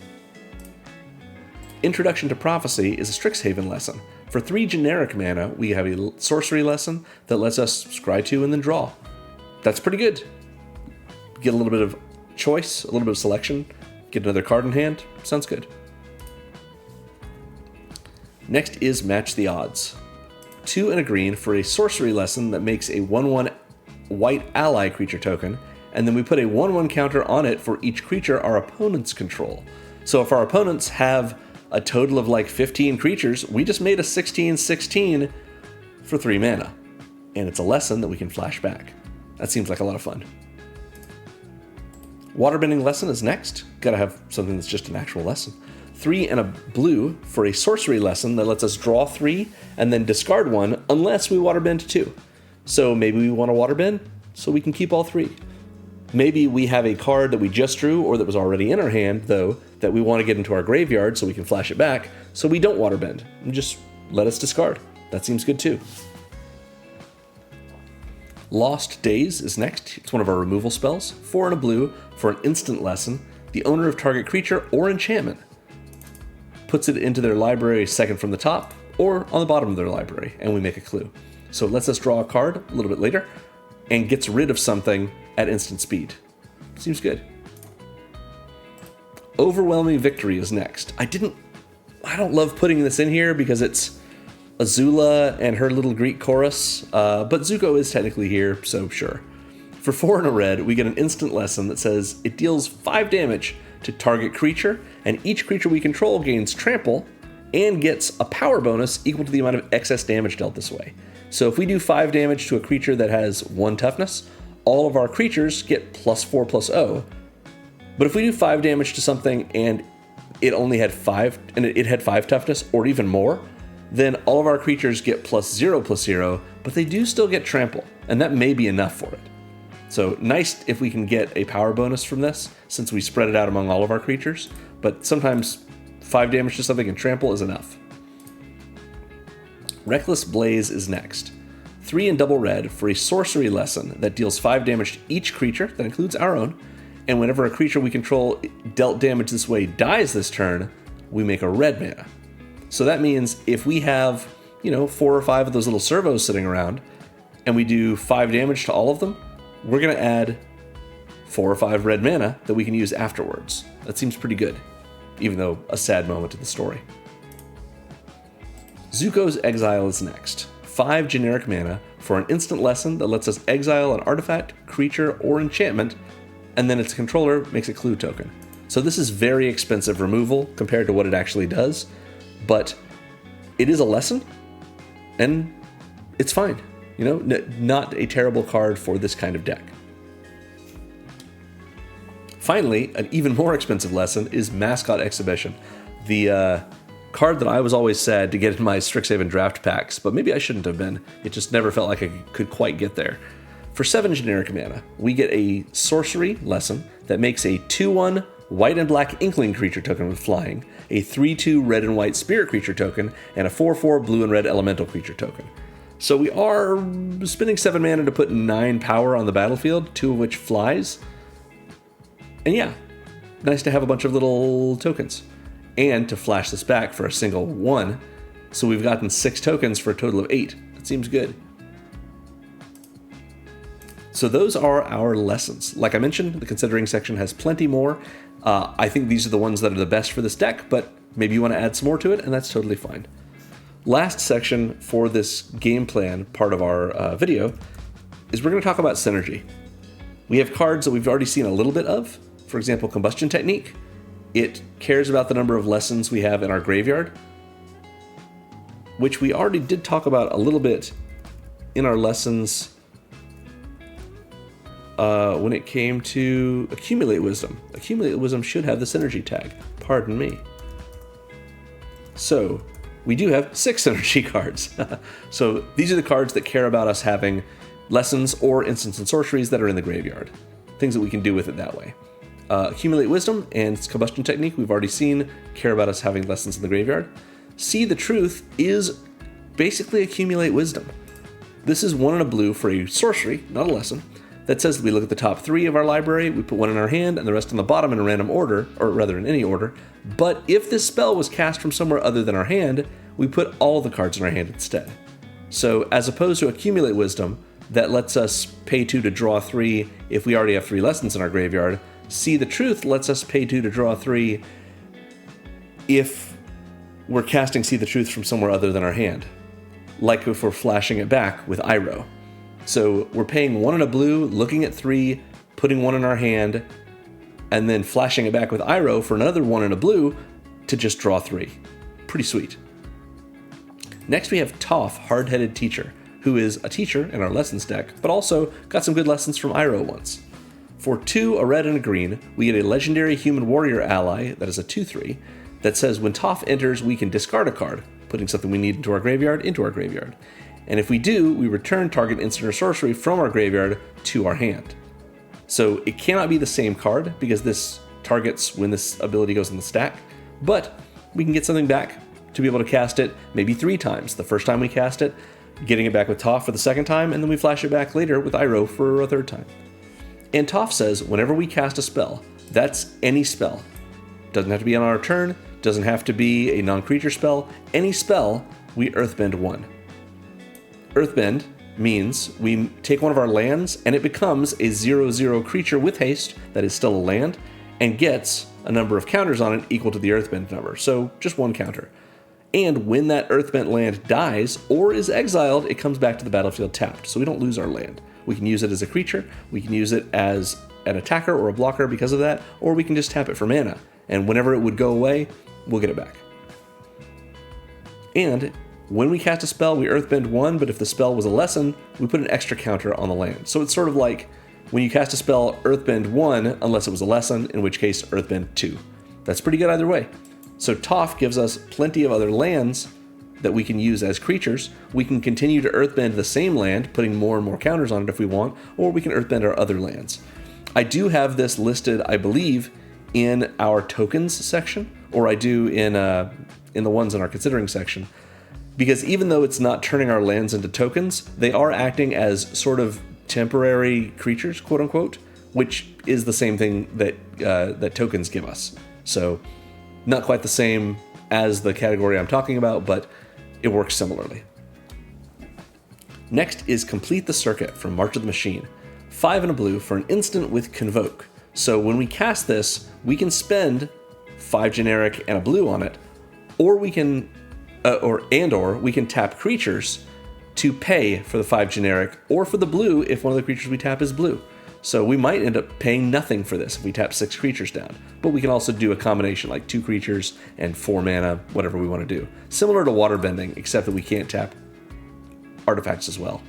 Introduction to Prophecy is a Strixhaven lesson. For 3 generic mana, we have a sorcery lesson that lets us scry 2 and then draw. That's pretty good. Get a little bit of choice, a little bit of selection, get another card in hand. Sounds good. Next is Match the Odds. 2 and a green for a sorcery lesson that makes a 1/1 white ally creature token, and then we put a 1/1 counter on it for each creature our opponents control. So if our opponents have a total of like 15 creatures, we just made a 16/16 for 3 mana. And it's a lesson that we can flash back. That seems like a lot of fun. Waterbending lesson is next. Gotta have something that's just an actual lesson. 3 and a blue for a sorcery lesson that lets us draw 3 and then discard 1 unless we waterbend 2. So maybe we want to waterbend so we can keep all 3. Maybe we have a card that we just drew or that was already in our hand, though, that we want to get into our graveyard so we can flash it back, so we don't waterbend and just let us discard. That seems good too. Lost Days is next. It's one of our removal spells. 4 and a blue for an instant lesson. The owner of target creature or enchantment puts it into their library second from the top or on the bottom of their library, and we make a clue. So it lets us draw a card a little bit later and gets rid of something at instant speed. Seems good. Overwhelming Victory is next. I don't love putting this in here because it's Azula and her little Greek chorus, but Zuko is technically here, so sure. For 4 and a red, we get an instant lesson that says it deals 5 damage to target creature, and each creature we control gains trample and gets a power bonus equal to the amount of excess damage dealt this way. So if we do 5 damage to a creature that has 1 toughness, all of our creatures get +4/+0. But if we do 5 damage to something and it only had 5, and it had 5 toughness or even more, then all of our creatures get +0/+0, but they do still get trample, and that may be enough for it. So nice if we can get a power bonus from this, since we spread it out among all of our creatures, but sometimes 5 damage to something and trample is enough. Reckless Blaze is next. 3 and double red for a sorcery lesson that deals 5 damage to each creature, that includes our own, and whenever a creature we control dealt damage this way dies this turn, we make a red mana. So that means if we have, 4 or 5 of those little servos sitting around, and we do 5 damage to all of them, we're going to add 4 or 5 red mana that we can use afterwards. That seems pretty good, even though a sad moment in the story. Zuko's Exile is next. 5 generic mana for an instant lesson that lets us exile an artifact, creature, or enchantment, and then its controller makes a clue token. So this is very expensive removal compared to what it actually does, but it is a lesson, and it's fine. You know, not a terrible card for this kind of deck. Finally, an even more expensive lesson is Mascot Exhibition, the card that I was always sad to get in my Strixhaven draft packs, but maybe I shouldn't have been. It just never felt like I could quite get there. For 7 generic mana, we get a sorcery lesson that makes a 2/1 white and black Inkling creature token with flying, a 3/2 red and white spirit creature token, and a 4/4 blue and red elemental creature token. So we are spending 7 mana to put 9 power on the battlefield, 2 of which flies. And yeah, nice to have a bunch of little tokens. And to flash this back for a single 1. So we've gotten 6 tokens for a total of 8. That seems good. So those are our lessons. Like I mentioned, the considering section has plenty more. I think these are the ones that are the best for this deck, but maybe you want to add some more to it, and that's totally fine. Last section for this game plan part of our video is we're going to talk about synergy. We have cards that we've already seen a little bit of. For example, Combustion Technique. It cares about the number of lessons we have in our graveyard, which we already did talk about a little bit in our lessons when it came to Accumulate Wisdom. Accumulate Wisdom should have the synergy tag. Pardon me. So, we do have 6 synergy cards. So, these are the cards that care about us having lessons or instants and sorceries that are in the graveyard. Things that we can do with it that way. Accumulate Wisdom and Combustion Technique, we've already seen, care about us having lessons in the graveyard. See the Truth is basically Accumulate Wisdom. This is 1 and a blue for a sorcery, not a lesson, that says that we look at the top 3 of our library, we put 1 in our hand, and the rest on the bottom in a random order, or rather in any order. But if this spell was cast from somewhere other than our hand, we put all the cards in our hand instead. So as opposed to Accumulate Wisdom, that lets us pay 2 to draw 3 if we already have 3 lessons in our graveyard, See the Truth lets us pay 2 to draw 3 if we're casting See the Truth from somewhere other than our hand, like if we're flashing it back with Iroh. So we're paying 1 and a blue, looking at 3, putting 1 in our hand, and then flashing it back with Iroh for another 1 and a blue to just draw 3. Pretty sweet. Next we have Toph, Hard-Headed Teacher, who is a teacher in our lessons deck, but also got some good lessons from Iroh once. For 2, a red and a green, we get a legendary human warrior ally that is a 2/3 that says when Toph enters, we can discard a card, putting something we need into our graveyard. And if we do, we return target instant or sorcery from our graveyard to our hand. So it cannot be the same card because this targets when this ability goes in the stack, but we can get something back to be able to cast it maybe 3 times. The first time we cast it, getting it back with Toph for the second time, and then we flash it back later with Iroh for a 3rd time. And Toph says whenever we cast a spell, that's any spell. Doesn't have to be on our turn, doesn't have to be a non-creature spell, any spell, we Earthbend 1. Earthbend means we take one of our lands and it becomes a 0/0 creature with haste that is still a land and gets a number of counters on it equal to the Earthbend number, so just 1 counter. And when that Earthbent land dies or is exiled, it comes back to the battlefield tapped, so we don't lose our land. We can use it as a creature, we can use it as an attacker or a blocker because of that, or we can just tap it for mana, and whenever it would go away, we'll get it back. And when we cast a spell, we Earthbend 1, but if the spell was a lesson, we put an extra counter on the land. So it's sort of like when you cast a spell, Earthbend 1, unless it was a lesson, in which case Earthbend 2. That's pretty good either way. So Toph gives us plenty of other lands that we can use as creatures. We can continue to Earthbend the same land, putting more and more counters on it if we want, or we can Earthbend our other lands. I do have this listed, I believe, in our tokens section, or I do in the ones in our considering section, because even though it's not turning our lands into tokens, they are acting as sort of temporary creatures, quote unquote, which is the same thing that that tokens give us. So not quite the same as the category I'm talking about, but it works similarly. Next is Complete the Circuit from March of the Machine. 5 and a blue for an instant with Convoke. So when we cast this, we can spend 5 generic and a blue on it, or we can, or we can tap creatures to pay for the 5 generic, or for the blue if one of the creatures we tap is blue. So we might end up paying nothing for this if we tap 6 creatures down, but we can also do a combination like 2 creatures and 4 mana, whatever we want to do. Similar to waterbending, except that we can't tap artifacts as well.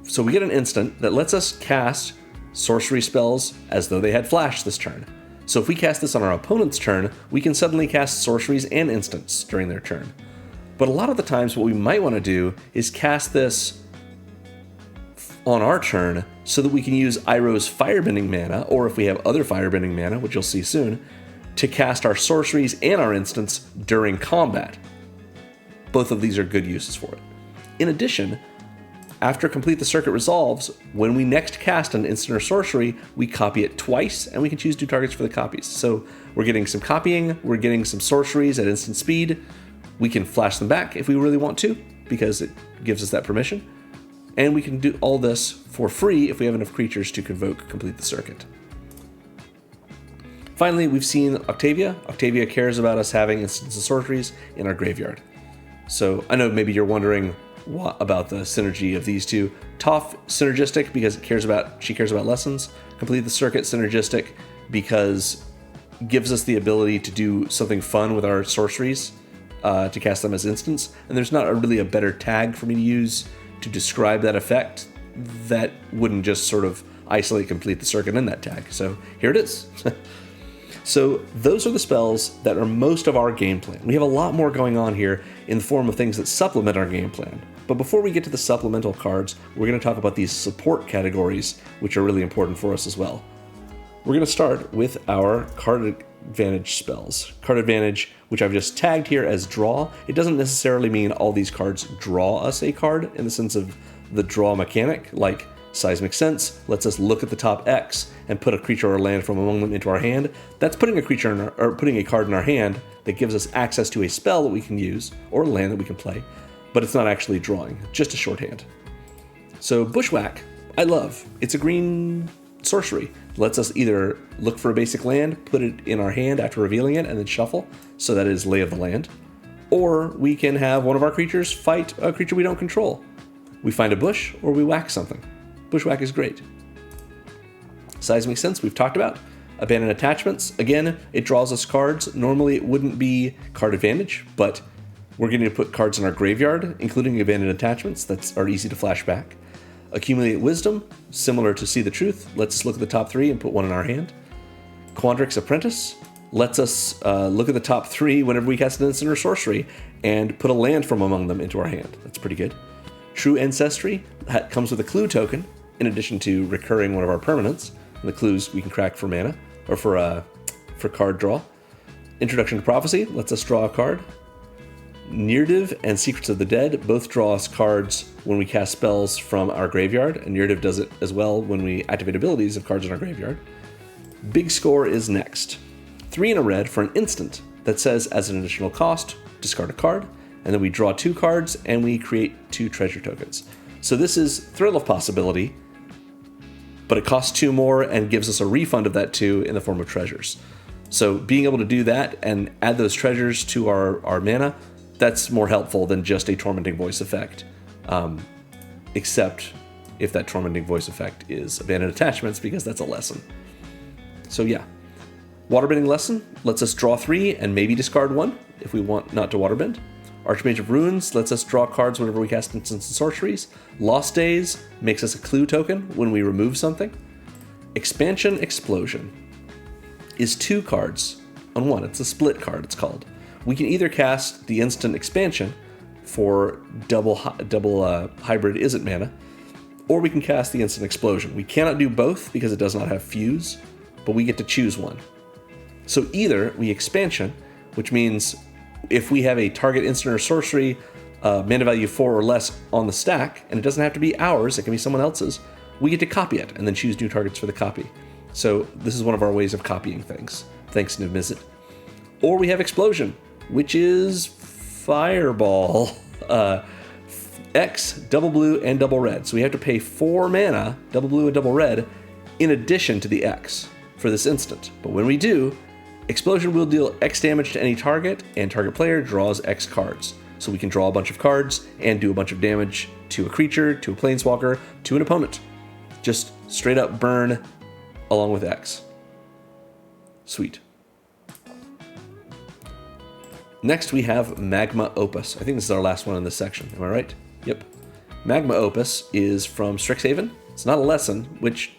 So we get an instant that lets us cast sorcery spells as though they had flash this turn. So if we cast this on our opponent's turn, we can suddenly cast sorceries and instants during their turn. But a lot of the times what we might want to do is cast this on our turn so that we can use Iroh's firebending mana, or if we have other firebending mana, which you'll see soon, to cast our sorceries and our instants during combat. Both of these are good uses for it. In addition, after Complete the Circuit resolves, when we next cast an instant or sorcery, we copy it twice, and we can choose 2 targets for the copies. So we're getting some copying, we're getting some sorceries at instant speed. We can flash them back if we really want to, because it gives us that permission. And we can do all this for free if we have enough creatures to Convoke Complete the Circuit. Finally, we've seen Octavia. Octavia cares about us having instants and sorceries in our graveyard. So I know maybe you're wondering what about the synergy of these two. Toph, synergistic because she cares about lessons. Complete the Circuit, synergistic because it gives us the ability to do something fun with our sorceries, to cast them as instants. And there's not really a better tag for me to use to describe that effect that wouldn't just sort of isolate Complete the Circuit in that tag. So here it is. So those are the spells that are most of our game plan. We have a lot more going on here in the form of things that supplement our game plan. But before we get to the supplemental cards, we're going to talk about these support categories, which are really important for us as well. We're going to start with our card advantage spells. Card advantage, which I've just tagged here as draw. It doesn't necessarily mean all these cards draw us a card in the sense of the draw mechanic, like Seismic Sense lets us look at the top X and put a creature or land from among them into our hand. That's putting a creature in putting a card in our hand that gives us access to a spell that we can use or a land that we can play, but it's not actually drawing, just a shorthand. So Bushwhack, I love. It's a green sorcery. It lets us either look for a basic land, put it in our hand after revealing it, and then shuffle, so that is Lay of the Land. Or we can have one of our creatures fight a creature we don't control. We find a bush, or we whack something. Bushwhack is great. Seismic Sense, we've talked about. Abandoned Attachments, again, it draws us cards. Normally it wouldn't be card advantage, but we're going to put cards in our graveyard, including Abandoned Attachments that are easy to flash back. Accumulate Wisdom, similar to See the Truth, lets us look at the top 3 and put one in our hand. Quandrix Apprentice lets us look at the top 3 whenever we cast an instant or sorcery and put a land from among them into our hand. That's pretty good. True Ancestry comes with a clue token, in addition to recurring one of our permanents. And the clues we can crack for mana, or for card draw. Introduction to Prophecy lets us draw a card. Nirdiv and Secrets of the Dead both draw us cards when we cast spells from our graveyard, and Nirdiv does it as well when we activate abilities of cards in our graveyard. Big Score is next. 3 and a red for an instant that says, as an additional cost, discard a card, and then we draw 2 cards and we create 2 treasure tokens. So this is Thrill of Possibility, but it costs 2 more and gives us a refund of that 2 in the form of treasures. So being able to do that and add those treasures to our mana, that's more helpful than just a Tormenting Voice effect, except if that Tormenting Voice effect is Abandoned Attachments, because that's a lesson. So yeah, Waterbending Lesson lets us draw 3 and maybe discard 1 if we want not to waterbend. Archmage of Runes lets us draw cards whenever we cast instants and sorceries. Lost Days makes us a clue token when we remove something. Expansion Explosion is 2 cards on 1. It's a split card, it's called. We can either cast the instant Expansion for double hybrid isn't mana, or we can cast the instant Explosion. We cannot do both because it does not have fuse, but we get to choose one. So either we Expansion, which means if we have a target instant or sorcery, mana value 4 or less on the stack, and it doesn't have to be ours, it can be someone else's, we get to copy it and then choose new targets for the copy. So this is one of our ways of copying things. Thanks, Niv-Mizzet. Or we have Explosion, which is Fireball. X, double blue, and double red. So we have to pay 4 mana, double blue and double red, in addition to the X for this instant. But when we do, Explosion will deal X damage to any target, and target player draws X cards. So we can draw a bunch of cards and do a bunch of damage to a creature, to a planeswalker, to an opponent. Just straight up burn along with X. Sweet. Next we have Magma Opus. I think this is our last one in this section. Am I right? Yep. Magma Opus is from Strixhaven. It's not a lesson, which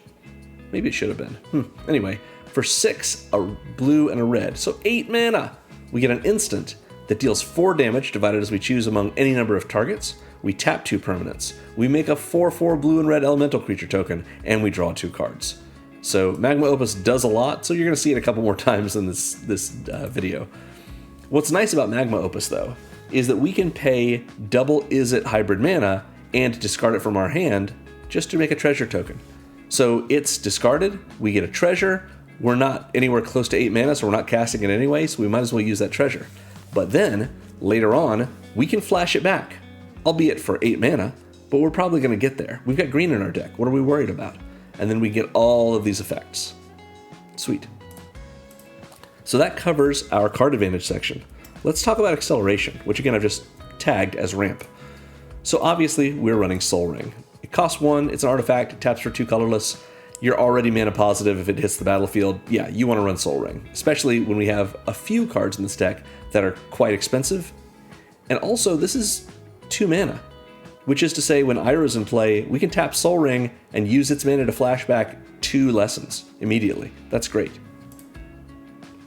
maybe it should have been. Anyway, for 6, a blue and a red, so 8 mana, we get an instant that deals 4 damage divided as we choose among any number of targets. We tap 2 permanents. We make a 4/4 blue and red elemental creature token, and we draw 2 cards. So Magma Opus does a lot, so you're going to see it a couple more times in this video. What's nice about Magma Opus, though, is that we can pay double Izzet hybrid mana and discard it from our hand just to make a treasure token. So it's discarded, we get a treasure, we're not anywhere close to 8 mana, so we're not casting it anyway, so we might as well use that treasure. But then, later on, we can flash it back, albeit for 8 mana, but we're probably going to get there. We've got green in our deck, what are we worried about? And then we get all of these effects. Sweet. So that covers our card advantage section. Let's talk about acceleration, which again I've just tagged as ramp. So obviously we're running Soul Ring. It costs 1, it's an artifact, it taps for 2 colorless. You're already mana positive if it hits the battlefield. Yeah, you want to run Soul Ring, especially when we have a few cards in this deck that are quite expensive. And also, this is 2 mana, which is to say when Iroh's in play, we can tap Soul Ring and use its mana to flashback 2 lessons immediately. That's great.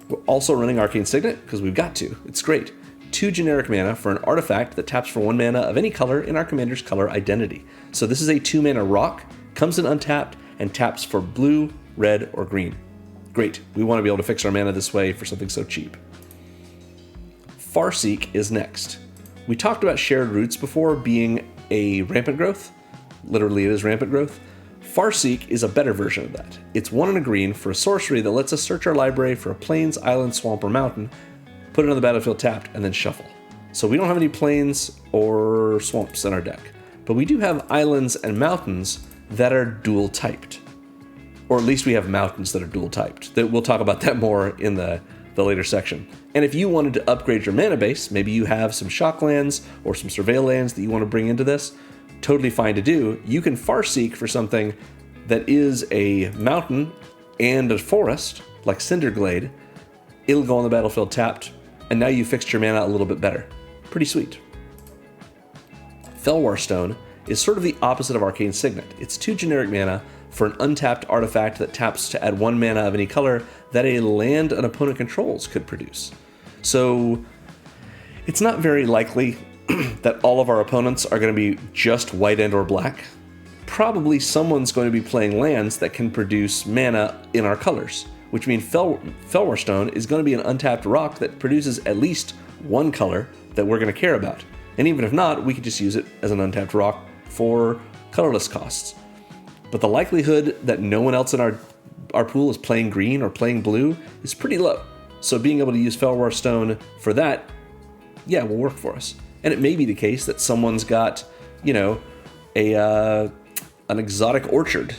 We're also running Arcane Signet because we've got to. It's great. 2 generic mana for an artifact that taps for 1 mana of any color in our commander's color identity. So this is a 2 mana rock, comes in untapped, and taps for blue, red, or green. Great. We want to be able to fix our mana this way for something so cheap. Farseek is next. We talked about Shared Roots before being a rampant growth. Literally, it is rampant growth. Farseek is a better version of that. It's 1 and a green for a sorcery that lets us search our library for a plains, island, swamp, or mountain, put it on the battlefield tapped, and then shuffle. So we don't have any plains or swamps in our deck, but we do have islands and mountains that are dual typed. Or at least we have mountains that are dual typed. We'll talk about that more in the later section. And if you wanted to upgrade your mana base, maybe you have some shock lands or some surveil lands that you want to bring into this, totally fine to do. You can Farseek for something that is a mountain and a forest, like Cinderglade. It'll go on the battlefield tapped, and now you fixed your mana a little bit better. Pretty sweet. Felwar Stone is sort of the opposite of Arcane Signet. It's 2 generic mana for an untapped artifact that taps to add 1 mana of any color that a land an opponent controls could produce. So it's not very likely that all of our opponents are going to be just white and or black. Probably someone's going to be playing lands that can produce mana in our colors, which means Felwar Stone is going to be an untapped rock that produces at least 1 color that we're going to care about. And even if not, we could just use it as an untapped rock for colorless costs. But the likelihood that no one else in our pool is playing green or playing blue is pretty low. So being able to use Felwar Stone for that, yeah, will work for us. And it may be the case that someone's got, you know, an exotic orchard,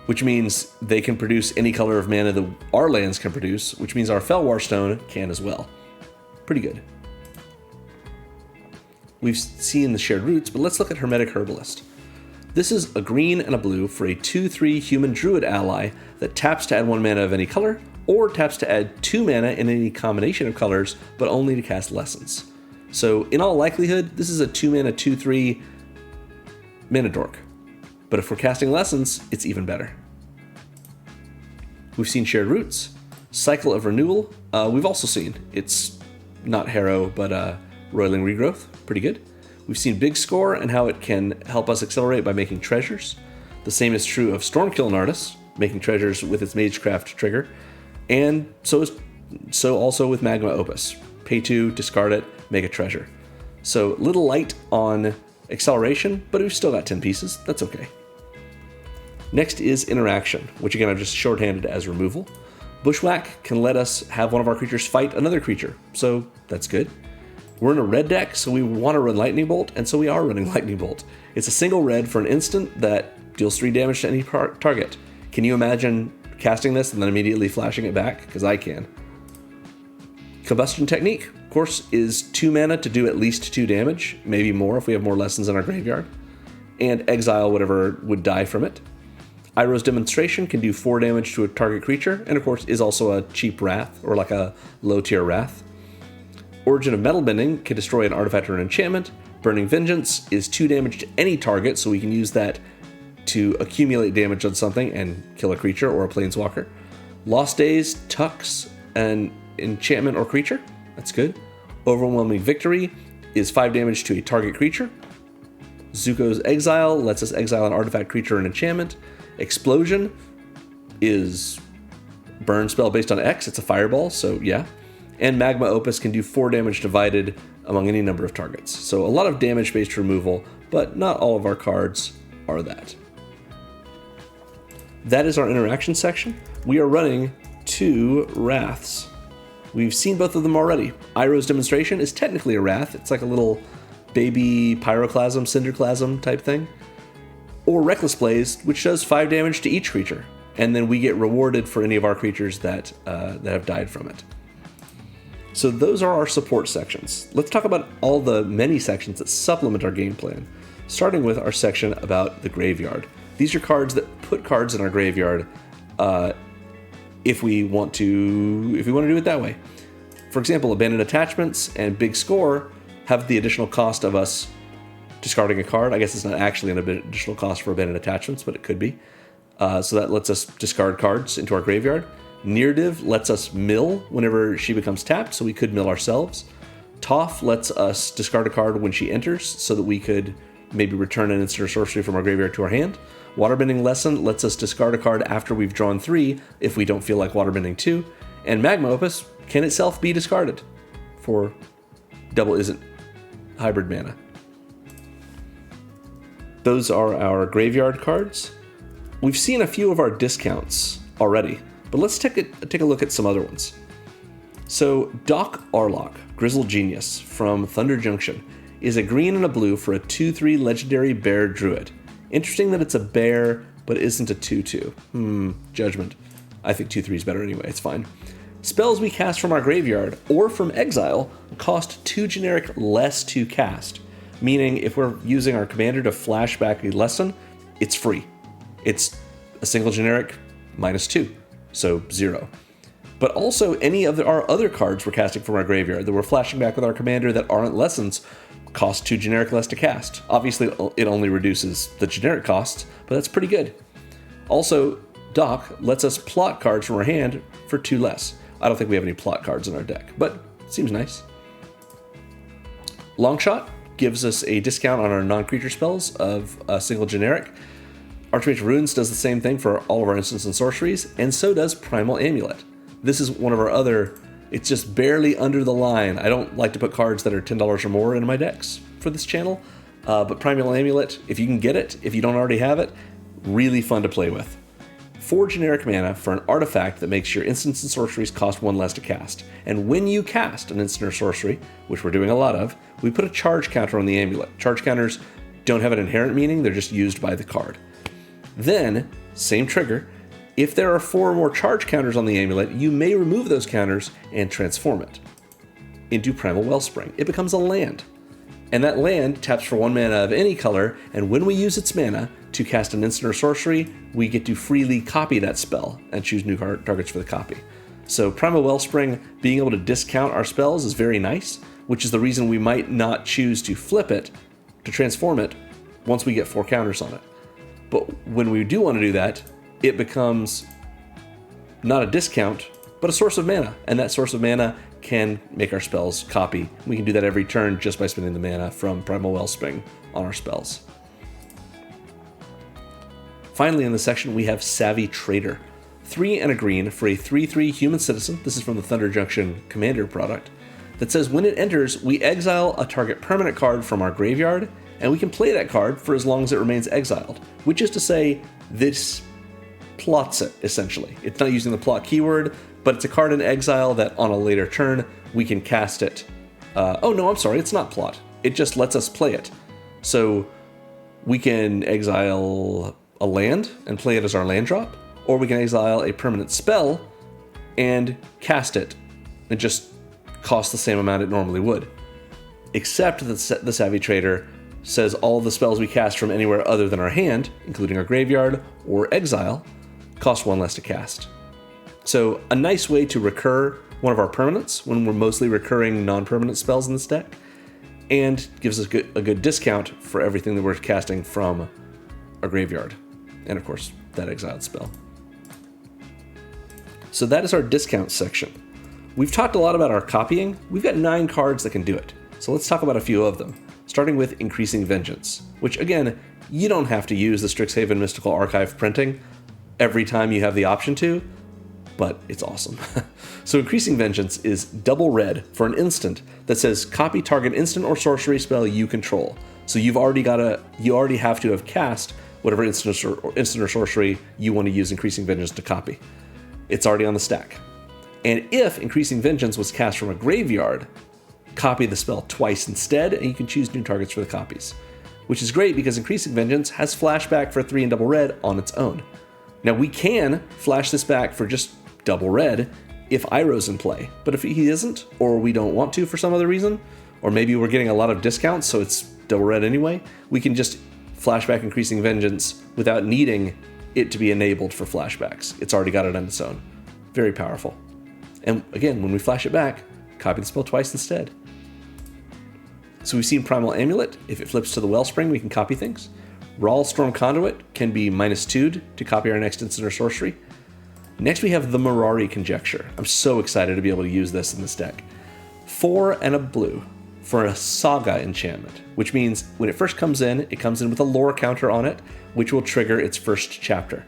which means they can produce any color of mana that our lands can produce, which means our Felwar Stone can as well. Pretty good. We've seen the Shared Roots, but let's look at Hermetic Herbalist. This is a green and a blue for a 2/3 human druid ally that taps to add 1 mana of any color, or taps to add 2 mana in any combination of colors, but only to cast Lessons. So in all likelihood, this is a 2 mana 2/3 mana dork. But if we're casting Lessons, it's even better. We've seen Shared Roots, Cycle of Renewal. We've also seen, it's not Harrow, but Roiling Regrowth, pretty good. We've seen Big Score and how it can help us accelerate by making treasures. The same is true of Stormkill Artist, making treasures with its Magecraft trigger. And so also with Magma Opus. Pay 2, discard it, make a treasure. So little light on acceleration, but we've still got 10 pieces, that's okay. Next is Interaction, which again I've just shorthanded as removal. Bushwhack can let us have one of our creatures fight another creature, so that's good. We're in a red deck, so we want to run Lightning Bolt, and so we are running Lightning Bolt. It's a single red for an instant that deals 3 damage to any target. Can you imagine casting this and then immediately flashing it back? Because I can. Combustion Technique, of course, is 2 mana to do at least 2 damage, maybe more if we have more lessons in our graveyard, and exile whatever would die from it. Iroh's Demonstration can do 4 damage to a target creature, and of course is also a cheap Wrath, or like a low-tier Wrath. Origin of Metal Bending can destroy an artifact or an enchantment. Burning Vengeance is 2 damage to any target, so we can use that to accumulate damage on something and kill a creature or a planeswalker. Lost Days tucks an enchantment or creature. That's good. Overwhelming Victory is 5 damage to a target creature. Zuko's Exile lets us exile an artifact, creature, or an enchantment. Explosion is burn spell based on X. It's a fireball, so yeah. And Magma Opus can do 4 damage divided among any number of targets. So a lot of damage-based removal, but not all of our cards are that. That is our interaction section. We are running 2 Wraths. We've seen both of them already. Iroh's Demonstration is technically a Wrath. It's like a little baby Pyroclasm, Cinderclasm type thing. Or Reckless Blaze, which does 5 damage to each creature. And then we get rewarded for any of our creatures that have died from it. So those are our support sections. Let's talk about all the many sections that supplement our game plan, starting with our section about the graveyard. These are cards that put cards in our graveyard if we want to do it that way. For example, Abandoned Attachments and Big Score have the additional cost of us discarding a card. I guess it's not actually an additional cost for Abandoned Attachments, but it could be. So that lets us discard cards into our graveyard. Nirdiv lets us mill whenever she becomes tapped, so we could mill ourselves. Toph lets us discard a card when she enters, so that we could maybe return an instant or sorcery from our graveyard to our hand. Waterbending Lesson lets us discard a card after we've drawn 3 if we don't feel like waterbending 2. And Magma Opus can itself be discarded for double isn't hybrid mana. Those are our graveyard cards. We've seen a few of our discounts already, but let's take a look at some other ones. So Doc Arlock, Grizzled Genius from Thunder Junction, is a green and a blue for a 2/3 legendary bear druid. Interesting that it's a bear, but isn't a 2/2. Judgment. I think 2/3 is better anyway, it's fine. Spells we cast from our graveyard or from exile cost 2 generic less to cast, meaning if we're using our commander to flash back a lesson, it's free. It's a single generic -2, so 0. But also any of our other cards we're casting from our graveyard that we're flashing back with our commander that aren't lessons cost 2 generic less to cast. Obviously, it only reduces the generic costs, but that's pretty good. Also, Doc lets us plot cards from our hand for 2 less. I don't think we have any plot cards in our deck, but it seems nice. Longshot gives us a discount on our non-creature spells of a single generic. Archmage Runes does the same thing for all of our instants and sorceries, and so does Primal Amulet. This is one of our other, it's just barely under the line. I don't like to put cards that are $10 or more in my decks for this channel, but Primal Amulet, if you can get it, if you don't already have it, really fun to play with. 4 generic mana for an artifact that makes your instants and sorceries cost 1 less to cast. And when you cast an instant or sorcery, which we're doing a lot of, we put a charge counter on the amulet. Charge counters don't have an inherent meaning, they're just used by the card. Then, same trigger, if there are 4 or more charge counters on the amulet, you may remove those counters and transform it into Primal Wellspring. It becomes a land. And that land taps for 1 mana of any color, and when we use its mana to cast an instant or sorcery, we get to freely copy that spell and choose new targets for the copy. So Primal Wellspring, being able to discount our spells is very nice, which is the reason we might not choose to flip it, to transform it, once we get 4 counters on it. But when we do want to do that, it becomes not a discount, but a source of mana. And that source of mana can make our spells copy. We can do that every turn just by spending the mana from Primal Wellspring on our spells. Finally in this section, we have Savvy Trader. 3 and a green for a 3/3 human citizen. This is from the Thunder Junction Commander product. That says when it enters, we exile a target permanent card from our graveyard, and we can play that card for as long as it remains exiled, which is to say, this plots it, essentially. It's not using the plot keyword, but it's a card in exile that on a later turn, we can cast it oh no, I'm sorry, it's not plot. It just lets us play it. So we can exile a land and play it as our land drop, or we can exile a permanent spell and cast it. It just costs the same amount it normally would. Except that the Savvy Trader says all the spells we cast from anywhere other than our hand, including our graveyard or exile, cost 1 less to cast. So a nice way to recur one of our permanents when we're mostly recurring non-permanent spells in this deck, and gives us a good discount for everything that we're casting from our graveyard. And of course, that exiled spell. So that is our discount section. We've talked a lot about our copying. We've got 9 cards that can do it. So let's talk about a few of them, starting with Increasing Vengeance, which again, you don't have to use the Strixhaven Mystical Archive printing every time you have the option to, but it's awesome. So Increasing Vengeance is double red for an instant that says copy target instant or sorcery spell you control. So you already have to have cast whatever instant or sorcery you want to use Increasing Vengeance to copy. It's already on the stack. And if Increasing Vengeance was cast from a graveyard, copy the spell twice instead, and you can choose new targets for the copies. Which is great because Increasing Vengeance has flashback for 3 and double red on its own. Now we can flash this back for just double red if Iroh's in play, but if he isn't, or we don't want to for some other reason, or maybe we're getting a lot of discounts so it's double red anyway, we can just flashback Increasing Vengeance without needing it to be enabled for flashbacks. It's already got it on its own. Very powerful. And again, when we flash it back, copy the spell twice instead. So we've seen Primal Amulet. If it flips to the Wellspring, we can copy things. Rawl Storm Conduit can be -2'd to copy our next instant or sorcery. Next we have the Mirari Conjecture. I'm so excited to be able to use this in this deck. 4 and a blue for a Saga enchantment, which means when it first comes in, it comes in with a lore counter on it, which will trigger its first chapter.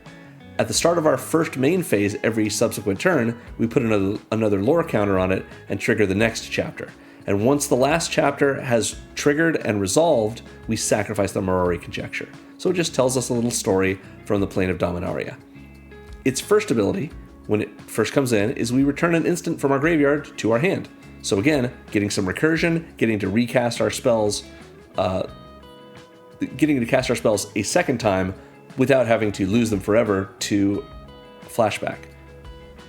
At the start of our first main phase every subsequent turn, we put another lore counter on it and trigger the next chapter. And once the last chapter has triggered and resolved, we sacrifice the Mirari Conjecture. So it just tells us a little story from the Plane of Dominaria. Its first ability, when it first comes in, is we return an instant from our graveyard to our hand. So again, getting some recursion, getting to recast our spells, getting to cast our spells a second time without having to lose them forever to flashback.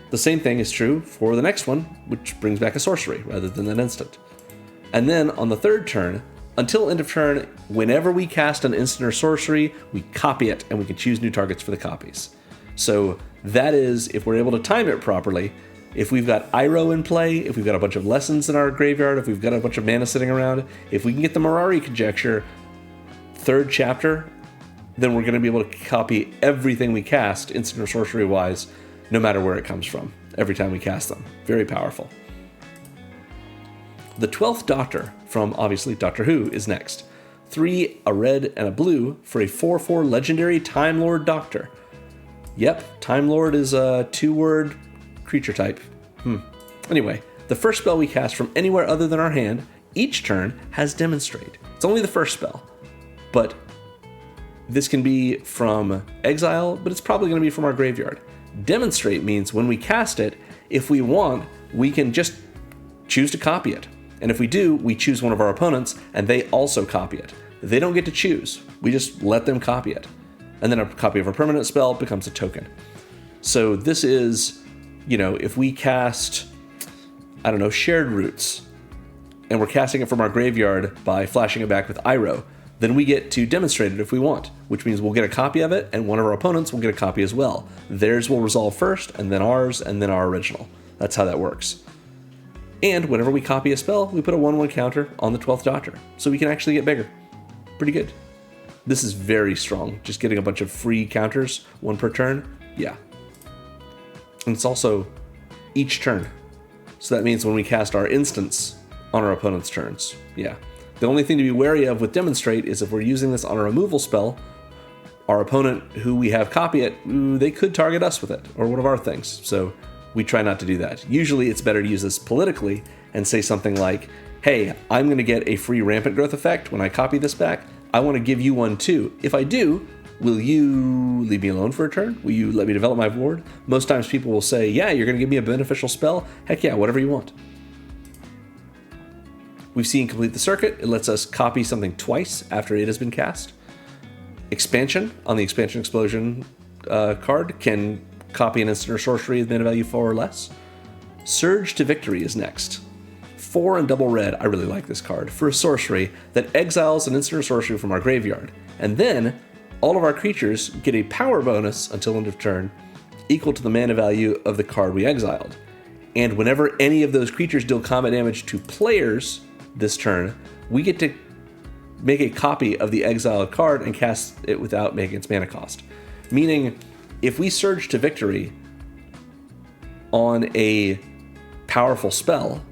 The same thing is true for the next one, which brings back a sorcery rather than an instant. And then on the third turn, until end of turn, whenever we cast an instant or sorcery, we copy it and we can choose new targets for the copies. So that is, if we're able to time it properly, if we've got Iroh in play, if we've got a bunch of lessons in our graveyard, if we've got a bunch of mana sitting around, if we can get the Mirari Conjecture third chapter, then we're going to be able to copy everything we cast, instant or sorcery wise, no matter where it comes from, every time we cast them. Very powerful. The 12th Doctor from, obviously, Doctor Who is next. 3, a red, and a blue for a 4/4 legendary Time Lord Doctor. Yep, Time Lord is a 2-word creature type. Anyway, the first spell we cast from anywhere other than our hand, each turn, has Demonstrate. It's only the first spell, but this can be from exile, but it's probably going to be from our graveyard. Demonstrate means when we cast it, if we want, we can just choose to copy it. And if we do, we choose one of our opponents, and they also copy it. They don't get to choose. We just let them copy it. And then a copy of a permanent spell becomes a token. So this is, if we cast, Shared Roots, and we're casting it from our graveyard by flashing it back with Iroh, then we get to demonstrate it if we want, which means we'll get a copy of it, and one of our opponents will get a copy as well. Theirs will resolve first, and then ours, and then our original. That's how that works. And whenever we copy a spell, we put a 1/1 counter on the 12th Doctor, so we can actually get bigger. Pretty good. This is very strong, just getting a bunch of free counters, 1 per turn, yeah. And it's also each turn. So that means when we cast our instants on our opponent's turns, yeah. The only thing to be wary of with Demonstrate is if we're using this on a removal spell, our opponent who we have copy it, they could target us with it, or one of our things. So we try not to do that. Usually it's better to use this politically and say something like, hey, I'm going to get a free Rampant Growth effect when I copy this back. I want to give you one too. If I do, will you leave me alone for a turn? Will you let me develop my board? Most times people will say, yeah, you're going to give me a beneficial spell? Heck yeah, whatever you want. We've seen Complete the Circuit. It lets us copy something twice after it has been cast. Expansion on the Expansion Explosion card can copy an instant or sorcery with mana value 4 or less. Surge to Victory is next. 4 and double red, I really like this card, for a sorcery that exiles an instant or sorcery from our graveyard. And then, all of our creatures get a power bonus until end of turn, equal to the mana value of the card we exiled. And whenever any of those creatures deal combat damage to players this turn, we get to make a copy of the exiled card and cast it without making its mana cost. Meaning, if we Surge to Victory on a powerful spell,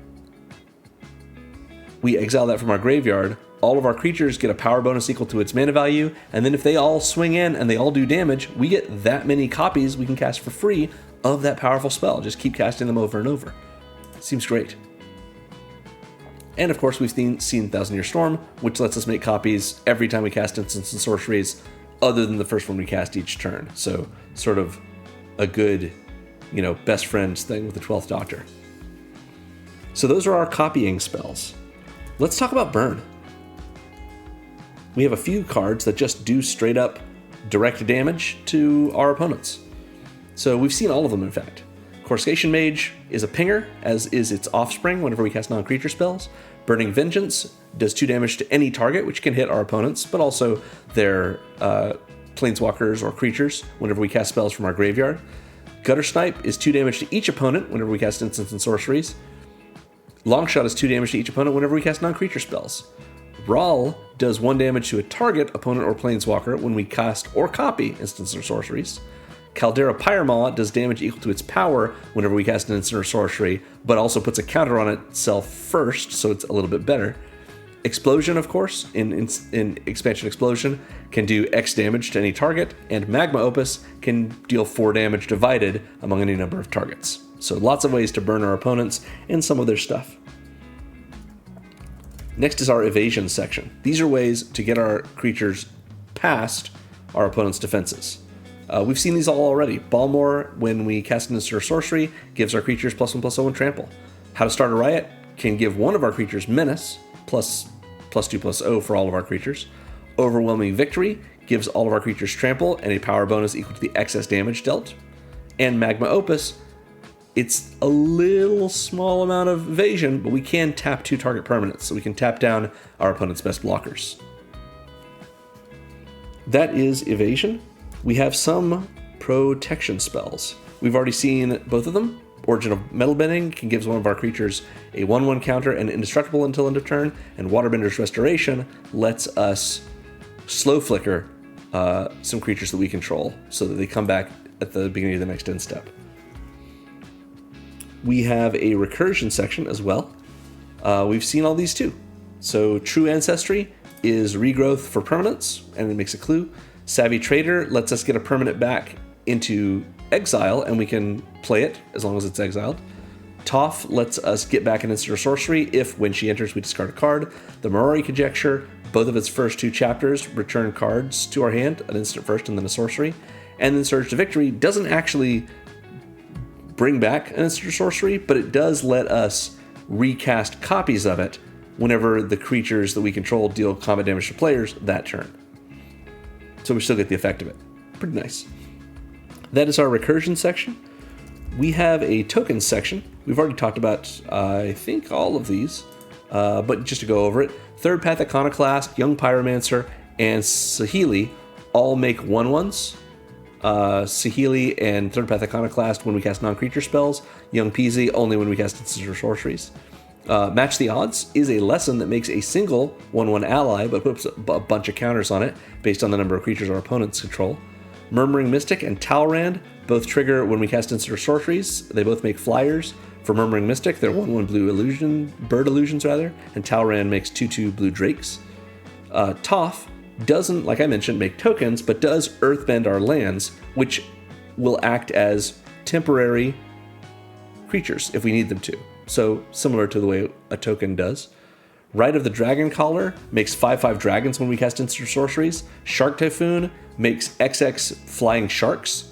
we exile that from our graveyard, all of our creatures get a power bonus equal to its mana value, and then if they all swing in and they all do damage, we get that many copies we can cast for free of that powerful spell. Just keep casting them over and over. Seems great. And of course, we've seen Thousand Year Storm, which lets us make copies every time we cast instants and sorceries, other than the first one we cast each turn. So, sort of a good, best friends thing with the 12th Doctor. So those are our copying spells. Let's talk about burn. We have a few cards that just do straight up direct damage to our opponents. So we've seen all of them, in fact. Coruscation Mage is a pinger, as is its offspring whenever we cast non-creature spells. Burning Vengeance does 2 damage to any target, which can hit our opponents, but also their planeswalkers or creatures whenever we cast spells from our graveyard. Gutter Snipe is 2 damage to each opponent whenever we cast instants and sorceries. Longshot is 2 damage to each opponent whenever we cast non-creature spells. Rawl does 1 damage to a target, opponent, or planeswalker when we cast or copy instants or sorceries. Caldera Pyramaw does damage equal to its power whenever we cast an instant or sorcery, but also puts a counter on itself first, so it's a little bit better. Explosion, of course, in Expansion Explosion, can do X damage to any target, and Magma Opus can deal 4 damage divided among any number of targets. So lots of ways to burn our opponents and some of their stuff. Next is our Evasion section. These are ways to get our creatures past our opponent's defenses. We've seen these all already. Balmor, when we cast an instant or sorcery, gives our creatures +1/+0 trample. How to Start a Riot can give one of our creatures Menace, +2/+0 for all of our creatures. Overwhelming Victory gives all of our creatures trample and a power bonus equal to the excess damage dealt. And Magma Opus, it's a little small amount of evasion, but we can tap 2 target permanents, so we can tap down our opponent's best blockers. That is Evasion. We have some protection spells. We've already seen both of them. Origin of Metalbending can give one of our creatures a 1/1 counter and indestructible until end of turn, and Waterbender's Restoration lets us slow flicker some creatures that we control so that they come back at the beginning of the next end step. We have a recursion section as well. We've seen all these too. So True Ancestry is regrowth for permanents, and it makes a clue. Savvy Trader lets us get a permanent back into exile, and we can play it as long as it's exiled. Toph lets us get back an instant or sorcery if, when she enters, we discard a card. The Mirari Conjecture, both of its first 2 chapters, return cards to our hand, an instant first and then a sorcery. And then Surge to Victory doesn't actually bring back an instant or sorcery, but it does let us recast copies of it whenever the creatures that we control deal combat damage to players that turn. So we still get the effect of it. Pretty nice. That is our recursion section. We have a tokens section. We've already talked about, I think, all of these, but just to go over it. Third Path Iconoclast, Young Pyromancer, and Saheeli all make 1/1s. Saheeli and Third Path Iconoclast when we cast non-creature spells. Young Peasy only when we cast instants or sorceries. Match the Odds is a lesson that makes a single 1/1 ally, but puts a bunch of counters on it based on the number of creatures our opponents control. Murmuring Mystic and Talrand both trigger when we cast instant or sorceries. They both make flyers. For Murmuring Mystic, they're 1/1 blue bird illusions, and Talrand makes 2/2 blue drakes. Toph doesn't, like I mentioned, make tokens, but does earthbend our lands, which will act as temporary creatures if we need them to. So similar to the way a token does. Rite of the Dragon Caller makes 5/5 dragons when we cast instant sorceries. Shark Typhoon makes XX flying sharks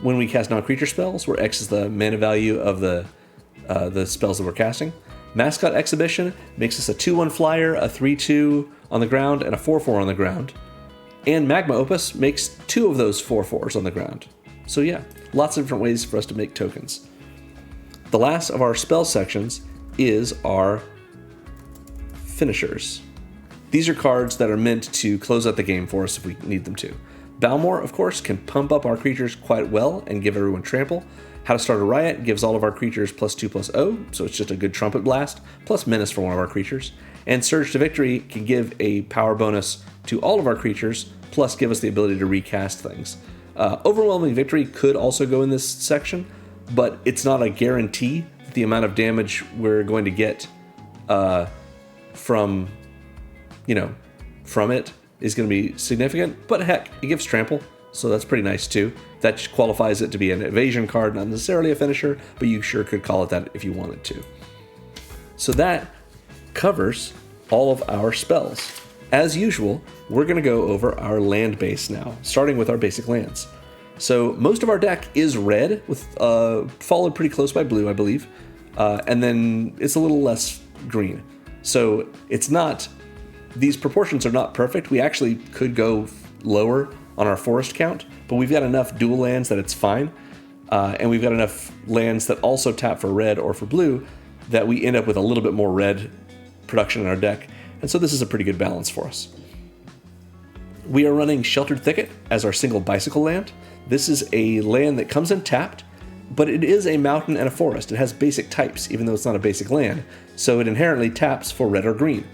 when we cast non-creature spells, where X is the mana value of the spells that we're casting. Mascot Exhibition makes us a 2/1 flyer, a 3/2 on the ground, and a 4/4 on the ground. And Magma Opus makes 2 of those 4/4s on the ground. So yeah, lots of different ways for us to make tokens. The last of our spell sections is our finishers. These are cards that are meant to close out the game for us if we need them to. Balmor, of course, can pump up our creatures quite well and give everyone trample. How to Start a Riot gives all of our creatures +2/+0, so it's just a good trumpet blast, plus menace for one of our creatures. And Surge to Victory can give a power bonus to all of our creatures, plus give us the ability to recast things. Overwhelming Victory could also go in this section, but it's not a guarantee that the amount of damage we're going to get from it is going to be significant. But heck, it gives trample, so that's pretty nice too. That qualifies it to be an evasion card, not necessarily a finisher, but you sure could call it that if you wanted to. So that covers all of our spells. As usual, we're going to go over our land base now, starting with our basic lands. So most of our deck is red, with followed pretty close by blue, I believe, and then it's a little less green. So it's not, these proportions are not perfect. We actually could go lower on our forest count, but we've got enough dual lands that it's fine, and we've got enough lands that also tap for red or for blue that we end up with a little bit more red production in our deck, and so this is a pretty good balance for us. We are running Sheltered Thicket as our single bicycle land. This is a land that comes in tapped, but it is a mountain and a forest. It has basic types, even though it's not a basic land, so it inherently taps for red or green.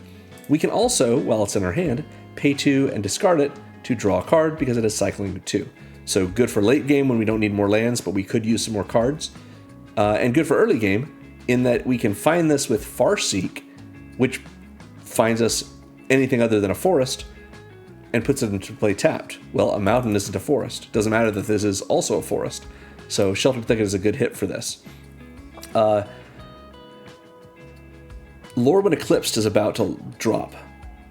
We can also, while it's in our hand, pay 2 and discard it to draw a card because it is cycling 2. So good for late game when we don't need more lands, but we could use some more cards. And good for early game in that we can find this with Farseek, which finds us anything other than a forest and puts it into play tapped. Well, a mountain isn't a forest. Doesn't matter that this is also a forest. So Sheltered Thicket is a good hit for this. Lorwyn Eclipsed is about to drop,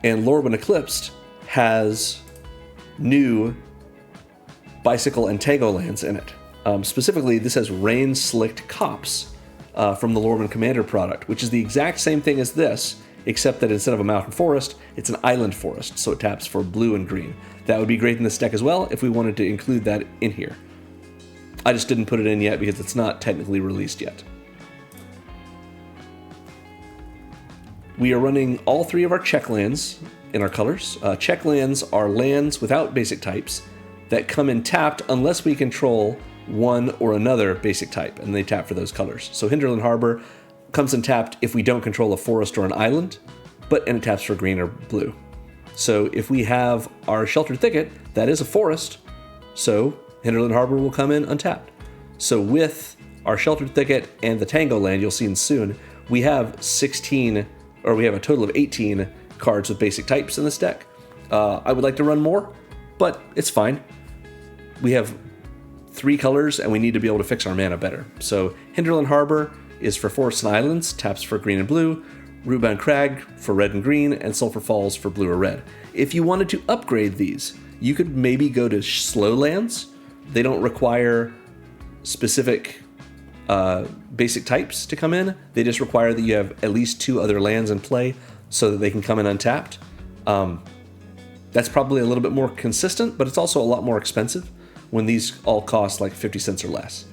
and Lorwyn Eclipsed has new bicycle and tango lands in it. Specifically, this has Rain Slicked Copse from the Lorwyn Commander product, which is the exact same thing as this, except that instead of a mountain forest, it's an island forest, so it taps for blue and green. That would be great in this deck as well if we wanted to include that in here. I just didn't put it in yet because it's not technically released yet. We are running all 3 of our check lands in our colors. Check lands are lands without basic types that come in tapped unless we control one or another basic type, and they tap for those colors. So Hinterland Harbor comes in tapped if we don't control a forest or an island, and it taps for green or blue. So if we have our Sheltered Thicket, that is a forest, so Hinterland Harbor will come in untapped. So with our Sheltered Thicket and the Tango land you'll see soon, we have we have a total of 18 cards with basic types in this deck. I would like to run more, but it's fine. We have 3 colors and we need to be able to fix our mana better. So Hinterland Harbor is for forests and islands, taps for green and blue, Rootbound Crag for red and green, and Sulphur Falls for blue or red. If you wanted to upgrade these, you could maybe go to slow lands. They don't require specific basic types to come in. They just require that you have at least 2 other lands in play so that they can come in untapped. That's probably a little bit more consistent, but it's also a lot more expensive when these all cost like 50 cents or less.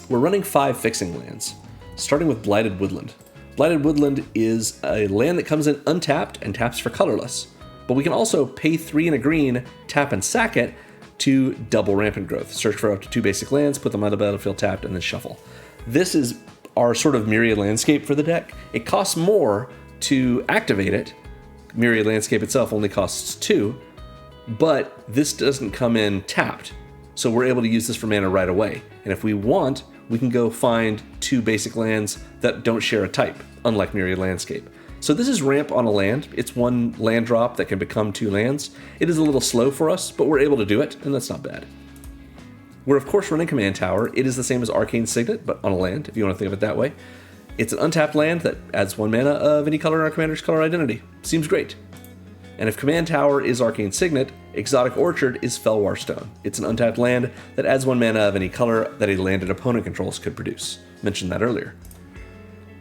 We're running 5 fixing lands, starting with Blighted Woodland. Blighted Woodland is a land that comes in untapped and taps for colorless, but we can also pay 3 and a green, tap and sack it to double Rampant Growth. Search for up to 2 basic lands, put them on the battlefield tapped, and then shuffle. This is our sort of Myriad Landscape for the deck. It costs more to activate it. Myriad Landscape itself only costs 2, but this doesn't come in tapped, so we're able to use this for mana right away. And if we want, we can go find 2 basic lands that don't share a type, unlike Myriad Landscape. So this is ramp on a land. It's 1 land drop that can become 2 lands. It is a little slow for us, but we're able to do it, and that's not bad. We're of course running Command Tower. It is the same as Arcane Signet, but on a land, if you want to think of it that way. It's an untapped land that adds 1 mana of any color in our commander's color identity. Seems great. And if Command Tower is Arcane Signet, Exotic Orchard is Felwar Stone. It's an untapped land that adds 1 mana of any color that a landed opponent controls could produce. Mentioned that earlier.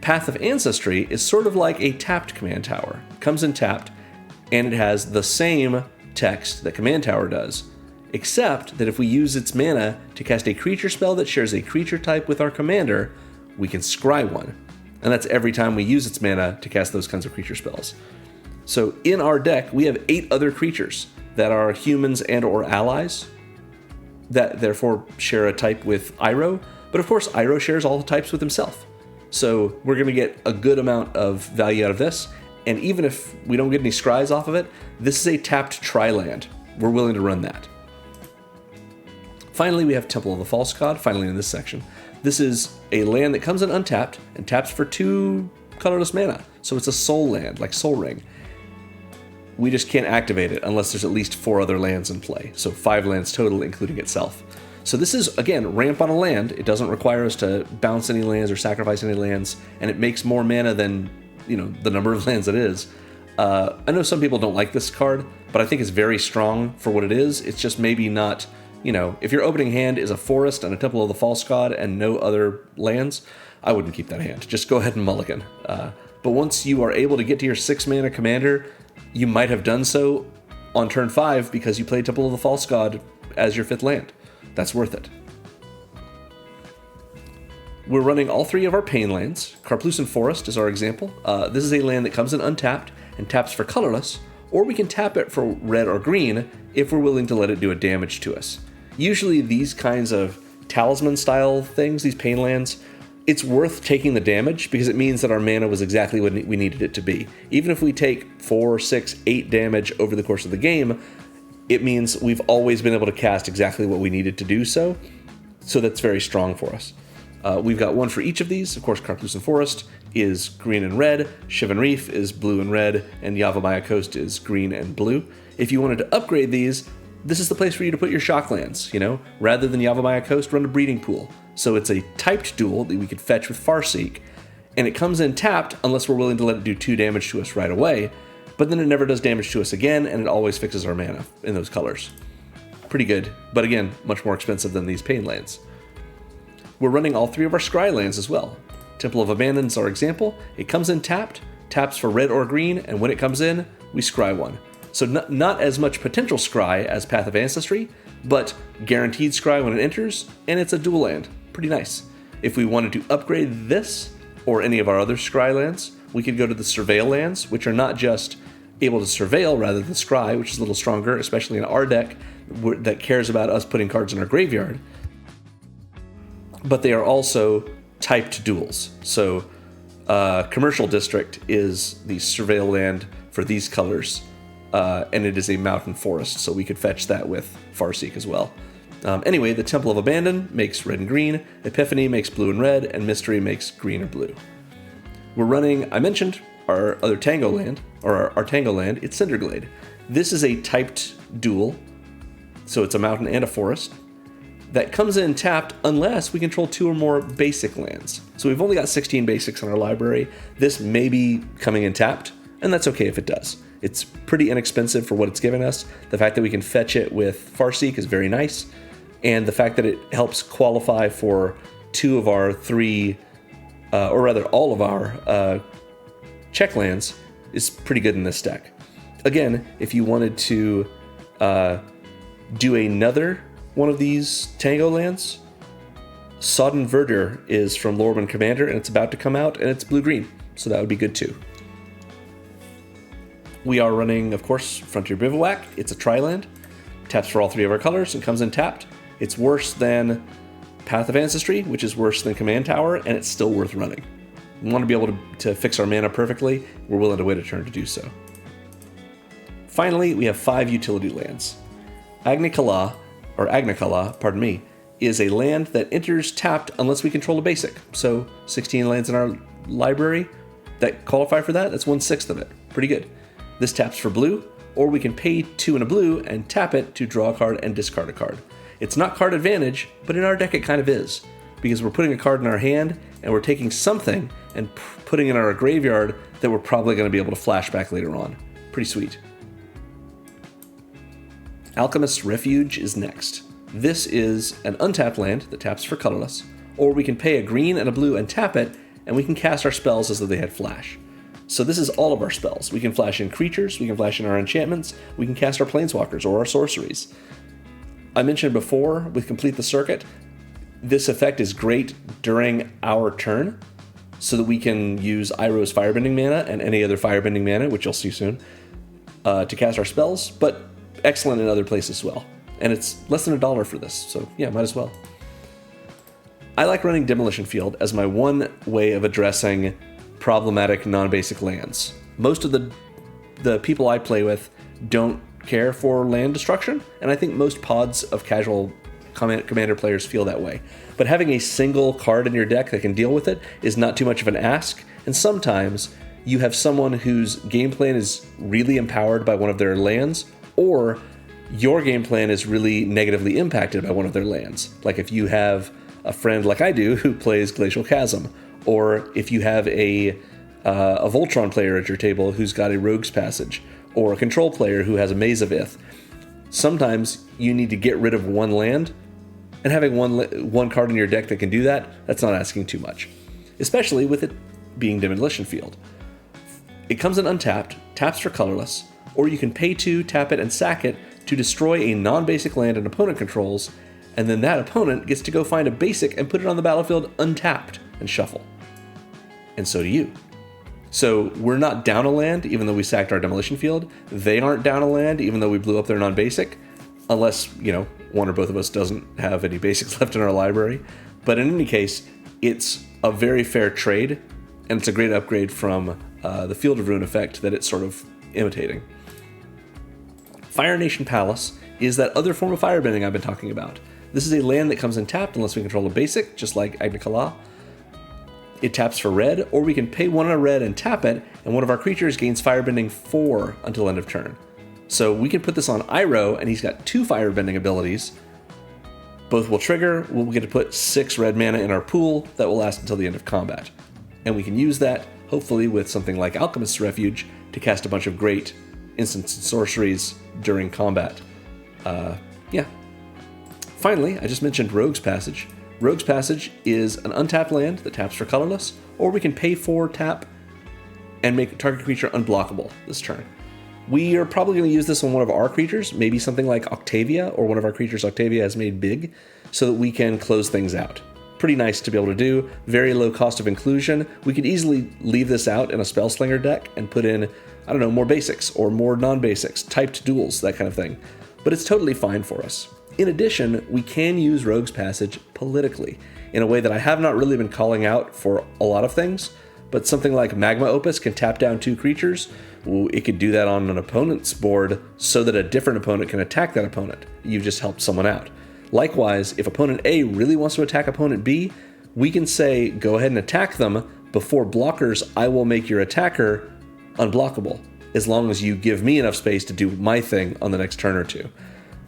Path of Ancestry is sort of like a tapped Command Tower. It comes in tapped, and it has the same text that Command Tower does, except that if we use its mana to cast a creature spell that shares a creature type with our commander, we can scry one. And that's every time we use its mana to cast those kinds of creature spells. So in our deck, we have 8 other creatures that are humans and or allies that therefore share a type with Iroh. But of course, Iroh shares all the types with himself. So we're going to get a good amount of value out of this. And even if we don't get any scries off of it, this is a tapped tri-land. We're willing to run that. Finally, we have Temple of the False God, finally in this section. This is a land that comes in untapped and taps for 2 colorless mana. So it's a soul land, like Soul Ring. We just can't activate it unless there's at least 4 other lands in play. So 5 lands total, including itself. So this is, again, ramp on a land. It doesn't require us to bounce any lands or sacrifice any lands, and it makes more mana than, the number of lands it is. I know some people don't like this card, but I think it's very strong for what it is. It's just maybe not, if your opening hand is a forest and a Temple of the False God and no other lands, I wouldn't keep that hand. Just go ahead and mulligan. But once you are able to get to your 6 mana commander, you might have done so on turn 5 because you played Temple of the False God as your 5th land. That's worth it. We're running all 3 of our Pain lands. Karplusan Forest is our example. This is a land that comes in untapped and taps for colorless, or we can tap it for red or green if we're willing to let it do a damage to us. Usually these kinds of talisman style things, these Pain lands, it's worth taking the damage because it means that our mana was exactly what we needed it to be. Even if we take 4, 6, 8 damage over the course of the game, it means we've always been able to cast exactly what we needed to do so that's very strong for us. We've got 1 for each of these. Of course, Karplusan Forest is green and red, Shivan Reef is blue and red, and Yavimaya Coast is green and blue. If you wanted to upgrade these, this is the place for you to put your shock lands, Rather than Yavimaya Coast, run a Breeding Pool. So it's a typed duel that we could fetch with Farseek, and it comes in tapped unless we're willing to let it do 2 damage to us right away, but then it never does damage to us again, and it always fixes our mana in those colors. Pretty good, but again, much more expensive than these Pain lands. We're running all 3 of our Scry lands as well. Temple of Abandon is our example. It comes in tapped, taps for red or green, and when it comes in, we scry 1. So not as much potential scry as Path of Ancestry, but guaranteed scry when it enters, and it's a dual land. Pretty nice. If we wanted to upgrade this, or any of our other scry lands, we could go to the Surveil lands, which are not just able to surveil rather than scry, which is a little stronger, especially in our deck that cares about us putting cards in our graveyard. But they are also typed duels. So Commercial District is the Surveil land for these colors, and it is a mountain forest, so we could fetch that with Farseek as well. Anyway, the Temple of Abandon makes red and green, Epiphany makes blue and red, and Mystery makes green or blue. We're running, I mentioned, our other Tango land, or our Tango land, it's Cinderglade. This is a typed duel, so it's a mountain and a forest, that comes in tapped unless we control 2 or more basic lands. So we've only got 16 basics in our library. This may be coming in tapped, and that's okay if it does. It's pretty inexpensive for what it's giving us. The fact that we can fetch it with Farseek is very nice, and the fact that it helps qualify for 2 of our 3, or rather all of our check lands is pretty good in this deck. Again, if you wanted to do another one of these Tango lands, Sodden Verdure is from Lorwyn Commander, and it's about to come out, and it's blue-green, so that would be good too. We are running, of course, Frontier Bivouac. It's a tri-land, taps for all 3 of our colors, and comes in tapped. It's worse than Path of Ancestry, which is worse than Command Tower, and it's still worth running. We want to be able to fix our mana perfectly. We're willing to wait a turn to do so. Finally, we have 5 utility lands. Agnikala, is a land that enters tapped unless we control a basic. So 16 lands in our library that qualify for that, that's 1/6 of it. Pretty good. This taps for blue, or we can pay 2 and a blue and tap it to draw a card and discard a card. It's not card advantage, but in our deck it kind of is, because we're putting a card in our hand and we're taking something and putting it in our graveyard that we're probably going to be able to flash back later on. Pretty sweet. Alchemist's Refuge is next. This is an untapped land that taps for colorless, or we can pay a green and a blue and tap it and we can cast our spells as though they had flash. So this is all of our spells. We can flash in creatures, we can flash in our enchantments, we can cast our planeswalkers or our sorceries. I mentioned before with Complete the Circuit, this effect is great during our turn, so that we can use Iroh's Firebending mana and any other Firebending mana, which you'll see soon, to cast our spells, but excellent in other places as well. And it's less than $1 for this, so yeah, might as well. I like running Demolition Field as my one way of addressing problematic non-basic lands. Most of the people I play with don't care for land destruction, and I think most pods of casual commander players feel that way. But having a single card in your deck that can deal with it is not too much of an ask, and sometimes you have someone whose game plan is really empowered by one of their lands, or your game plan is really negatively impacted by one of their lands. Like if you have a friend like I do who plays Glacial Chasm, or if you have a Voltron player at your table who's got a Rogue's Passage, or a control player who has a Maze of Ith. Sometimes you need to get rid of one land, and having one card in your deck that can do that, that's not asking too much. Especially with it being Demolition Field. It comes in untapped, taps for colorless, or you can pay 2, tap it, and sack it to destroy a non-basic land an opponent controls, and then that opponent gets to go find a basic and put it on the battlefield untapped and shuffle. And so do you. So we're not down a land, even though we sacked our Demolition Field. They aren't down a land, even though we blew up their non-basic. Unless, one or both of us doesn't have any basics left in our library. But in any case, it's a very fair trade, and it's a great upgrade from the Field of Ruin effect that it's sort of imitating. Fire Nation Palace is that other form of firebending I've been talking about. This is a land that comes in tapped unless we control a basic, just like Agni Kala. It taps for red, or we can pay 1 on a red and tap it, and one of our creatures gains Firebending 4 until end of turn. So we can put this on Iroh, and he's got 2 Firebending abilities. Both will trigger. We'll get to put 6 red mana in our pool that will last until the end of combat. And we can use that, hopefully with something like Alchemist's Refuge, to cast a bunch of great instants and sorceries during combat. Finally, I just mentioned Rogue's Passage. Rogue's Passage is an untapped land that taps for colorless, or we can pay 4, tap, and make target creature unblockable this turn. We are probably going to use this on one of our creatures, maybe something like Octavia, or one of our creatures Octavia has made big, so that we can close things out. Pretty nice to be able to do, very low cost of inclusion. We could easily leave this out in a Spellslinger deck and put in, more basics, or more non-basics, typed duels, that kind of thing. But it's totally fine for us. In addition, we can use Rogue's Passage politically, in a way that I have not really been calling out for a lot of things, but something like Magma Opus can tap down 2 creatures. It could do that on an opponent's board so that a different opponent can attack that opponent. You've just helped someone out. Likewise, if opponent A really wants to attack opponent B, we can say, go ahead and attack them. Before blockers, I will make your attacker unblockable, as long as you give me enough space to do my thing on the next turn or two.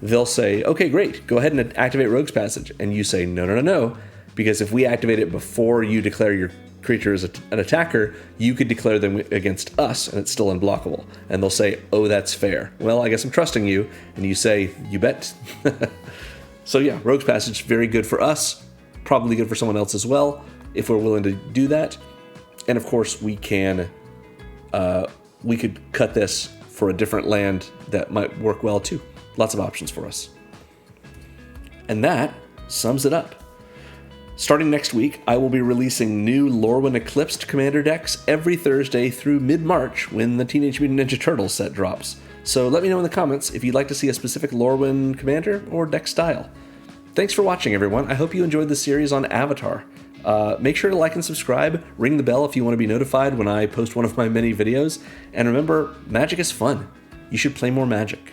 They'll say, okay, great, go ahead and activate Rogue's Passage. And you say, no, because if we activate it before you declare your creature as an attacker, you could declare them against us, and it's still unblockable. And they'll say, oh, that's fair. Well, I guess I'm trusting you. And you say, you bet. So yeah, Rogue's Passage, very good for us, probably good for someone else as well, if we're willing to do that. And of course, we could cut this for a different land that might work well too. Lots of options for us. And that sums it up. Starting next week, I will be releasing new Lorwyn Eclipsed commander decks every Thursday through mid-March when the Teenage Mutant Ninja Turtles set drops. So let me know in the comments if you'd like to see a specific Lorwyn commander or deck style. Thanks for watching, everyone. I hope you enjoyed this series on Avatar. Make sure to like and subscribe, ring the bell if you want to be notified when I post one of my many videos, and remember, magic is fun. You should play more Magic.